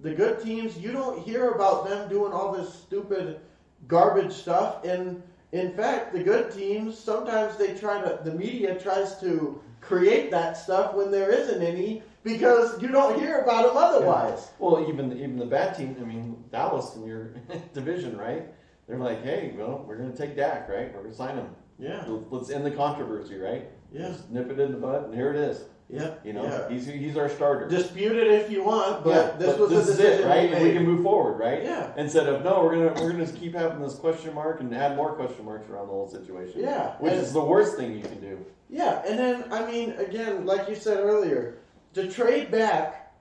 Speaker 1: The good teams, you don't hear about them doing all this stupid garbage stuff, and in fact, the good teams, sometimes the media tries to create that stuff when there isn't any, because you don't hear about them otherwise.
Speaker 3: Well, even the bad team, I mean, Dallas in your division, right? They're like, hey, well, we're going to take Dak, right? We're going to sign him.
Speaker 1: Yeah.
Speaker 3: Let's end the controversy, right?
Speaker 1: Yeah.
Speaker 3: Just nip it in the bud, and here it is.
Speaker 1: Yeah.
Speaker 3: You know,
Speaker 1: Yeah.
Speaker 3: he's our starter.
Speaker 1: Dispute it if you want, but this was
Speaker 3: this
Speaker 1: the
Speaker 3: is
Speaker 1: decision
Speaker 3: it, right?
Speaker 1: we
Speaker 3: And we
Speaker 1: made.
Speaker 3: can move forward, right?
Speaker 1: Yeah.
Speaker 3: Instead of no, we're gonna just keep having this question mark and add more question marks around the whole situation.
Speaker 1: Yeah.
Speaker 3: Which
Speaker 1: And-
Speaker 3: is the worst thing you can do.
Speaker 1: Yeah, and then, I mean, again, like you said earlier, to trade back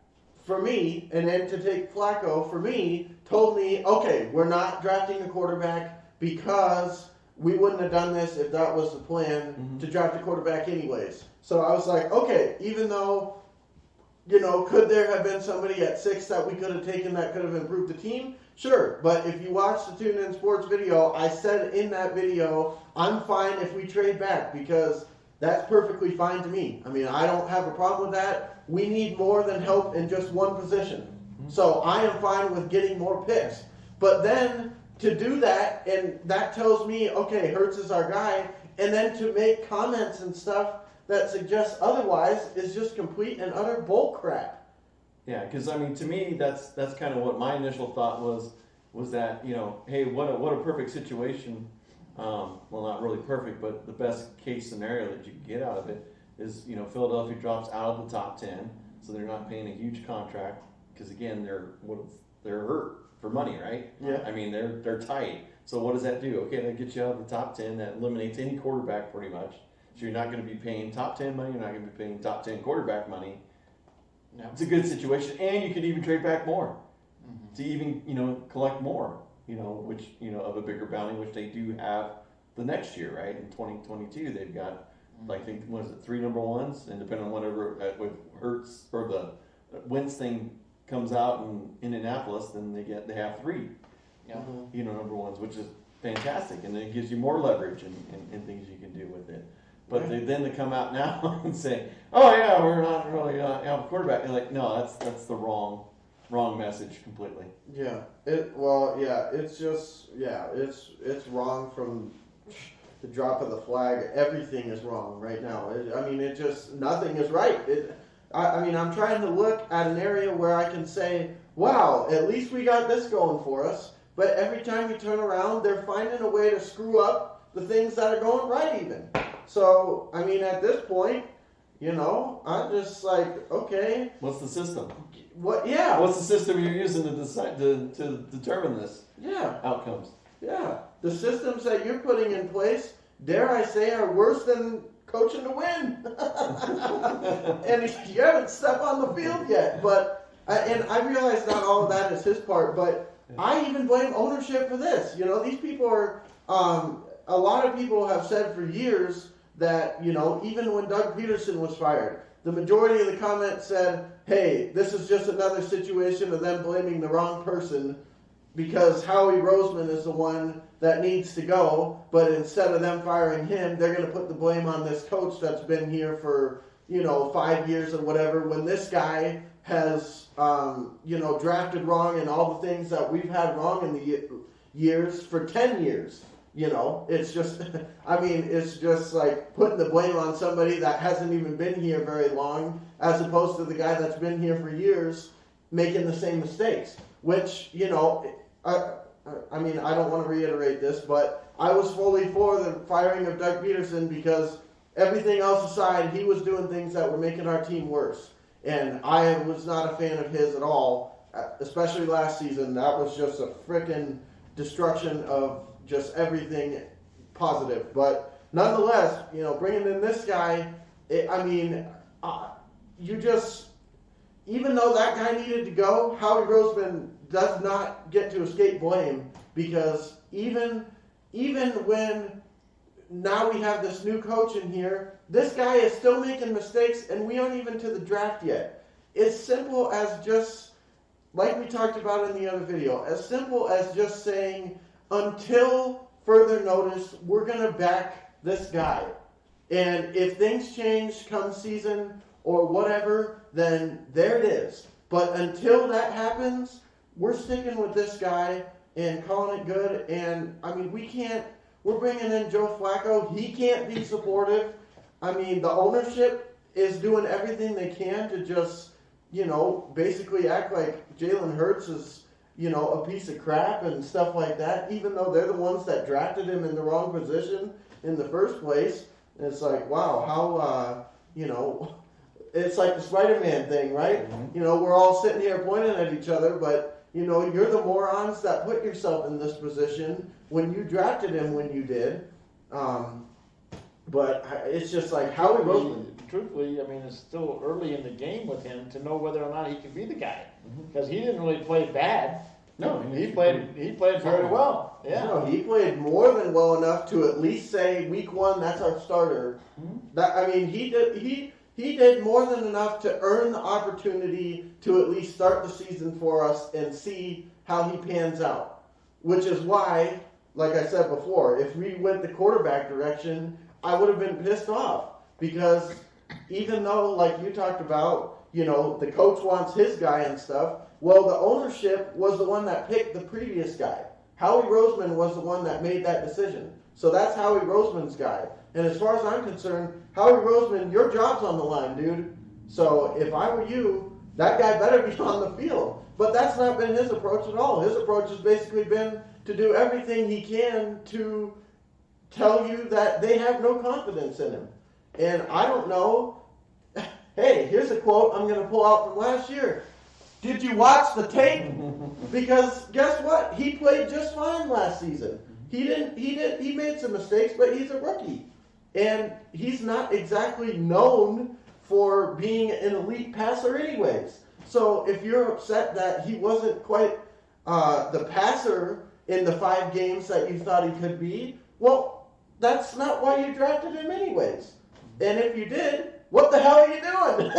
Speaker 1: for me, and then to take Flacco for me, told me, okay, we're not drafting a quarterback because we wouldn't have done this if that was the plan to draft a quarterback anyways. So I was like, okay, even though, you know, could there have been somebody at 6 that we could have taken that could have improved the team? Sure, but if you watch the DENT Sports video, I said in that video, I'm fine if we trade back because that's perfectly fine to me. I mean, I don't have a problem with that. We need more than help in just one position. So I am fine with getting more picks. But then to do that, and that tells me, okay, Hurts is our guy, and then to make comments and stuff that suggests otherwise is just complete and utter bull crap.
Speaker 3: Yeah, because I mean, to me, that's kind of what my initial thought was that, you know, hey, what a perfect situation. Well, not really perfect, but the best case scenario that you can get out of it is, you know, Philadelphia drops out of the top 10, so they're not paying a huge contract because again, they're hurt for money, right?
Speaker 1: Yeah.
Speaker 3: I mean, they're tight. So what does that do? Okay, that gets you out of the top 10. That eliminates any quarterback pretty much. So you're not going to be paying top 10 money. You're not going to be paying top 10 quarterback money.
Speaker 2: No.
Speaker 3: It's a good situation, and you could even trade back more to even, you know, collect more, you know, which, you know, of a bigger bounty, which they do have the next year, right? In 2022, they've got, like, I think, what is it, 3 number ones, and depending on whatever with Hurts or the Wentz thing comes out in Indianapolis, then they have 3, you know, number ones, which is fantastic, and then it gives you more leverage and things you can do with it. But they come out now and say, "Oh yeah, we're not really have a quarterback." You're like, no, that's the wrong message completely.
Speaker 1: Yeah. It's just it's wrong from the drop of the flag. Everything is wrong right now. Nothing is right. I mean, I'm trying to look at an area where I can say, wow, at least we got this going for us. But every time you turn around, they're finding a way to screw up the things that are going right even. So, I mean, at this point, you know, I'm just like, okay.
Speaker 3: What's the system?
Speaker 1: what? Yeah.
Speaker 3: What's the system you're using to decide to determine this
Speaker 1: Yeah.
Speaker 3: outcomes?
Speaker 1: Yeah. The systems that you're putting in place, dare I say, are worse than coaching to win. And you haven't stepped on the field yet. But and I realize not all of that is his part, but I even blame ownership for this. You know, these people are. A lot of people have said for years that, you know, even when Doug Peterson was fired, the majority of the comments said, hey, this is just another situation of them blaming the wrong person because Howie Roseman is the one that needs to go, but instead of them firing him, they're going to put the blame on this coach that's been here for, you know, 5 years or whatever, when this guy has, you know, drafted wrong and all the things that we've had wrong in the years for 10 years. You know, it's just, I mean, it's just like putting the blame on somebody that hasn't even been here very long, as opposed to the guy that's been here for years making the same mistakes. Which, you know, I mean, I don't want to reiterate this, but I was fully for the firing of Doug Peterson because everything else aside, he was doing things that were making our team worse. And I was not a fan of his at all, especially last season. That was just a frickin' destruction of just everything positive. But nonetheless, you know, bringing in this guy, you just, even though that guy needed to go, Howie Roseman does not get to escape blame, because even when now we have this new coach in here, this guy is still making mistakes and we aren't even to the draft yet. It's simple as just, like we talked about in the other video, as simple as just saying, until further notice, we're going to back this guy. And if things change come season or whatever, then there it is. But until that happens, we're sticking with this guy and calling it good. And, I mean, we're bringing in Joe Flacco. He can't be supportive. I mean, the ownership is doing everything they can to just, you know, basically act like Jalen Hurts is, you know, a piece of crap and stuff like that, even though they're the ones that drafted him in the wrong position in the first place. And it's like, wow, how, you know, it's like the Spider-Man thing, right? Mm-hmm. You know, we're all sitting here pointing at each other, but, you know, you're the morons that put yourself in this position when you drafted him when you did. But it's just like, Howie Roseman.
Speaker 2: Truthfully, I mean, it's still early in the game with him to know whether or not he can be the guy, because he didn't really play bad.
Speaker 3: No,
Speaker 2: he played very well. Yeah,
Speaker 1: no, he played more than well enough to at least say week one that's our starter. That, I mean, he did more than enough to earn the opportunity to at least start the season for us and see how he pans out. Which is why, like I said before, if we went the quarterback direction, I would have been pissed off, because even though, like you talked about, you know, the coach wants his guy and stuff, well, the ownership was the one that picked the previous guy. Howie Roseman was the one that made that decision. So that's Howie Roseman's guy. And as far as I'm concerned, Howie Roseman, your job's on the line, dude. So if I were you, that guy better be on the field. But that's not been his approach at all. His approach has basically been to do everything he can to tell you that they have no confidence in him. And I don't know. Hey, here's a quote I'm going to pull out from last year. Did you watch the tape? Because guess what? He played just fine last season. He made some mistakes, but he's a rookie. And he's not exactly known for being an elite passer anyways. So if you're upset that he wasn't quite the passer in the 5 games that you thought he could be, well, that's not why you drafted him anyways. And if you did, what the hell are you doing?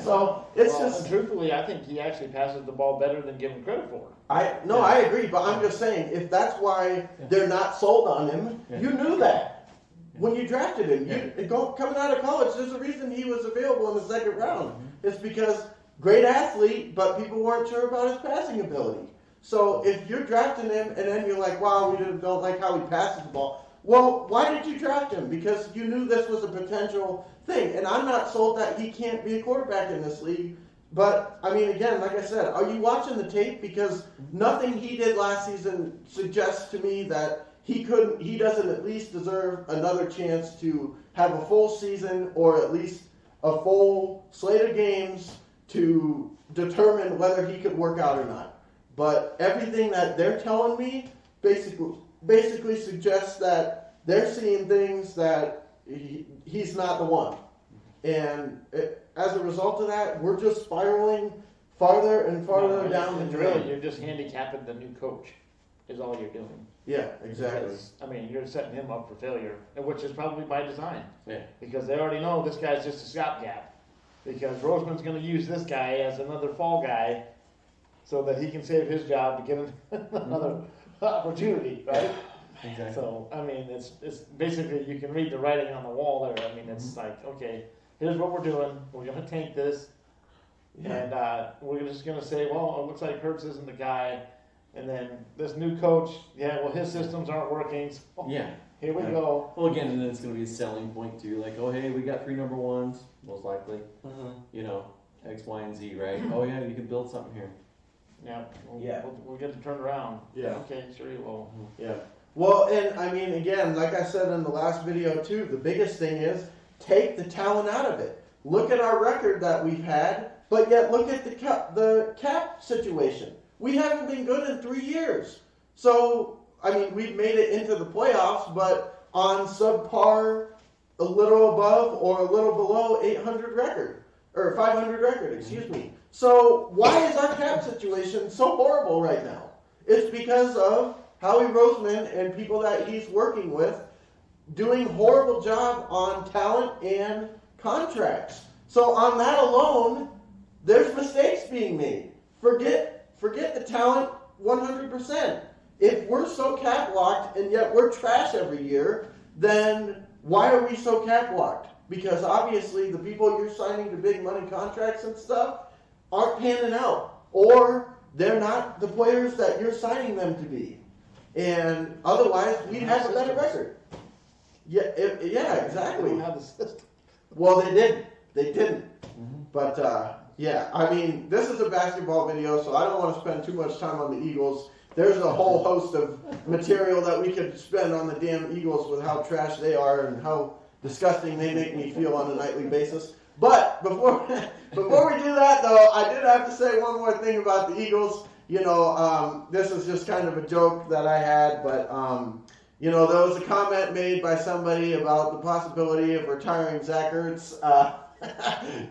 Speaker 1: So it's just.
Speaker 2: Truthfully, I think he actually passes the ball better than given credit for.
Speaker 1: I agree, but I'm just saying, if that's why they're not sold on him, you knew that when you drafted him. Coming out of college, there's a reason he was available in the second round. It's because great athlete, but people weren't sure about his passing ability. So if you're drafting him and then you're like, wow, we don't like how he passes the ball. Well, why did you draft him? Because you knew this was a potential thing. And I'm not sold that he can't be a quarterback in this league. But, I mean, again, like I said, are you watching the tape? Because nothing he did last season suggests to me that he doesn't at least deserve another chance to have a full season or at least a full slate of games to determine whether he could work out or not. But everything that they're telling me basically suggests that they're seeing things that he's not the one. And as a result of that, we're just spiraling farther and farther down the drain.
Speaker 2: Really, you're just handicapping the new coach, is all you're doing.
Speaker 1: Yeah, exactly.
Speaker 2: Because, I mean, you're setting him up for failure, which is probably by design.
Speaker 3: Yeah.
Speaker 2: Because they already know this guy's just a stopgap. Because Roseman's going to use this guy as another fall guy so that he can save his job to get another opportunity, right?
Speaker 3: Exactly.
Speaker 2: So, I mean, it's basically, you can read the writing on the wall there. I mean, it's like, okay, here's what we're doing. We're going to tank this.
Speaker 1: Yeah.
Speaker 2: And we're just going to say, well, it looks like Hurts isn't the guy. And then this new coach, well, his systems aren't working. So
Speaker 3: Yeah.
Speaker 2: here we go.
Speaker 3: Well, again, and then it's going to be a selling point too. Like, oh, hey, we got 3 number ones, most likely. You know, X, Y, and Z, right? Oh, yeah, you can build something here.
Speaker 2: Yeah.
Speaker 1: Yeah.
Speaker 2: We'll get it turned around.
Speaker 1: Yeah.
Speaker 2: Okay, sure you will.
Speaker 1: Yeah. Well, and I mean, again, like I said in the last video too, the biggest thing is take the talent out of it. Look at our record that we've had, but yet look at the cap situation. We haven't been good in 3 years. So, I mean, we've made it into the playoffs, but on subpar, a little above or a little below 800 record, or 500 record, excuse me. So why is our cap situation so horrible right now? It's because of Howie Roseman and people that he's working with doing horrible job on talent and contracts. So on that alone, there's mistakes being made. Forget the talent 100%. If we're so cap locked and yet we're trash every year, then why are we so cap locked? Because obviously the people you're signing to big money contracts and stuff aren't panning out, or they're not the players that you're signing them to be. And otherwise, we'd have a better record. Yeah, yeah, exactly.
Speaker 2: We don't have the system.
Speaker 1: Well, they didn't. But yeah, I mean, this is a basketball video, so I don't want to spend too much time on the Eagles. There's a whole host of material that we could spend on the damn Eagles with how trash they are and how disgusting they make me feel on a nightly basis. But before we do that, though, I did have to say one more thing about the Eagles. You know, this is just kind of a joke that I had, but you know, there was a comment made by somebody about the possibility of retiring Zach Ertz,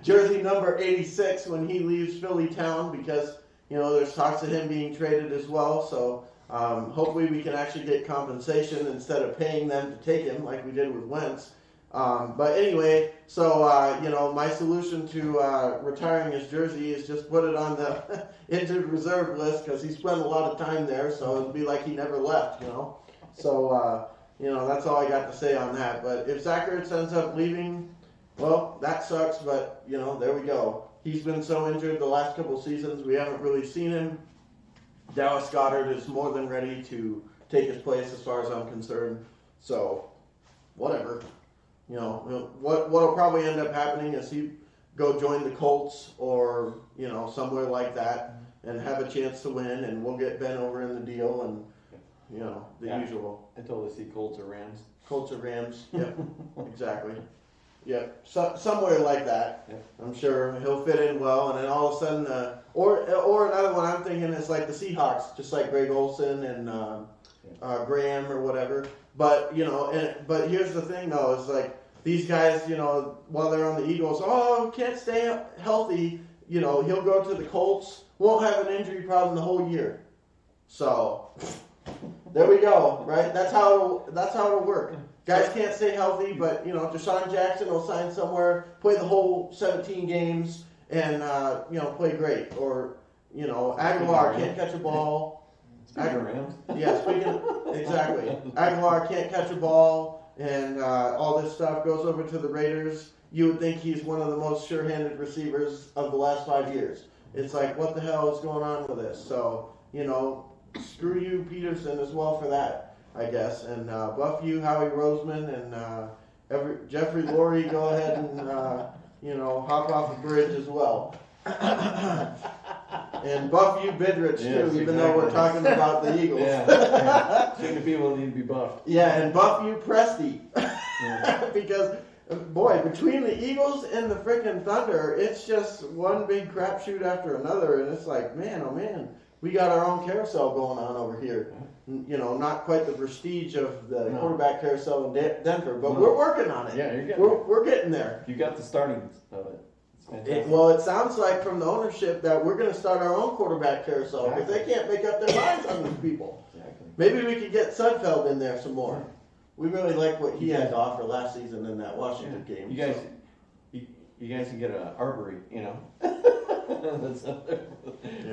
Speaker 1: jersey number 86, when he leaves Philly town, because, you know, there's talks of him being traded as well. So hopefully we can actually get compensation instead of paying them to take him like we did with Wentz. But anyway, so, you know, my solution to retiring his jersey is just put it on the injured reserve list, because he spent a lot of time there, so it'd be like he never left, you know. So, you know, that's all I got to say on that. But if Zach Ertz ends up leaving, well, that sucks, but, you know, there we go. He's been so injured the last couple seasons, we haven't really seen him. Dallas Goedert is more than ready to take his place as far as I'm concerned. So, whatever. You know, what'll probably end up happening is he go join the Colts or, you know, somewhere like that and have a chance to win, and we'll get Ben over in the deal and, you know, the usual.
Speaker 3: I totally see Colts or Rams.
Speaker 1: Colts or Rams, yep, exactly. Yep, somewhere like that.
Speaker 3: Yep.
Speaker 1: I'm sure he'll fit in well, and then all of a sudden, or another one I'm thinking is like the Seahawks, just like Greg Olsen and Graham or whatever. But, you know, but here's the thing though, is like these guys, you know, while they're on the Eagles, can't stay healthy. You know, he'll go to the Colts, won't have an injury problem the whole year. So there we go, right? That's how it'll work. Guys can't stay healthy, but, you know, Deshaun Jackson will sign somewhere, play the whole 17 games, and, you know, play great. Or, you know, Aguilar can't catch a ball.
Speaker 3: Speaking of Rams.
Speaker 1: Yeah, exactly. Aguilar can't catch a ball, and all this stuff goes over to the Raiders. You would think he's one of the most sure-handed receivers of the last 5 years. It's like, what the hell is going on with this? So, you know, screw you, Peterson, as well for that, I guess. And buff you, Howie Roseman, and Jeffrey Lurie, go ahead and, you know, hop off a bridge as well. And buff you, Bidrich, too, even though we're talking about the Eagles.
Speaker 3: Yeah. Speaking of people that need to be buffed.
Speaker 1: Yeah, and buff you, Presty.
Speaker 3: Yeah.
Speaker 1: Because Boy, between the Eagles and the frickin' Thunder, it's just one big crapshoot after another, and it's like, man, oh man, we got our own carousel going on over here. You know, not quite the prestige of the quarterback carousel in Denver, but we're working on it.
Speaker 3: Yeah, you're getting
Speaker 1: we're getting there.
Speaker 3: You got the starting of it. It's fantastic.
Speaker 1: Well, it sounds like from the ownership that we're going to start our own quarterback carousel because they can't make up their minds on these people.
Speaker 3: Exactly.
Speaker 1: Maybe we could get Sudfeld in there some more. We really liked what he had to offer last season in that Washington game.
Speaker 3: You guys, you guys can get an arbory, you know. That's up there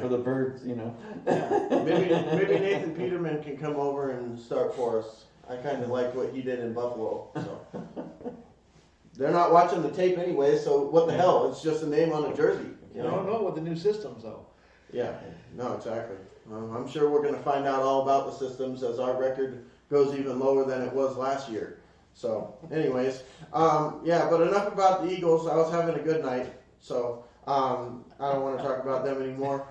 Speaker 3: for the birds, you know.
Speaker 1: Maybe Nathan Peterman can come over and start for us. I kind of liked what he did in Buffalo. So. They're not watching the tape anyway, so what the hell? It's just a name on a jersey.
Speaker 2: You don't know with the new systems though.
Speaker 1: Yeah, no, exactly. I'm sure we're going to find out all about the systems as our record goes even lower than it was last year. So, anyways, yeah, but enough about the Eagles. I was having a good night, so I don't want to talk about them anymore.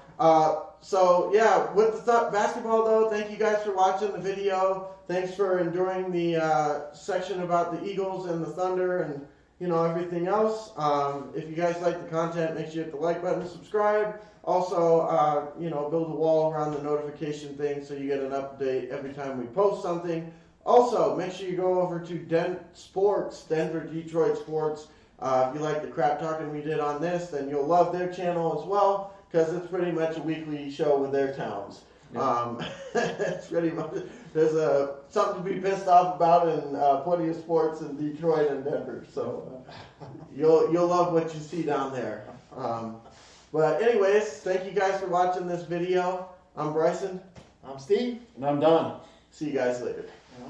Speaker 1: So, yeah, with the basketball, though, thank you guys for watching the video. Thanks for enduring the section about the Eagles and the Thunder and, you know, everything else. If you guys like the content, make sure you hit the like button, subscribe. Also, you know, build a wall around the notification thing so you get an update every time we post something. Also, make sure you go over to DENT SPORTS, Denver Detroit Sports. If you like the crap talking we did on this, then you'll love their channel as well, because it's pretty much a weekly show with their towns. Yeah. It's pretty much, there's something to be pissed off about in plenty of sports in Detroit and Denver. So you'll love what you see down there. But anyways, thank you guys for watching this video. I'm Bryson.
Speaker 2: I'm Steve.
Speaker 3: And I'm done.
Speaker 1: See you guys later.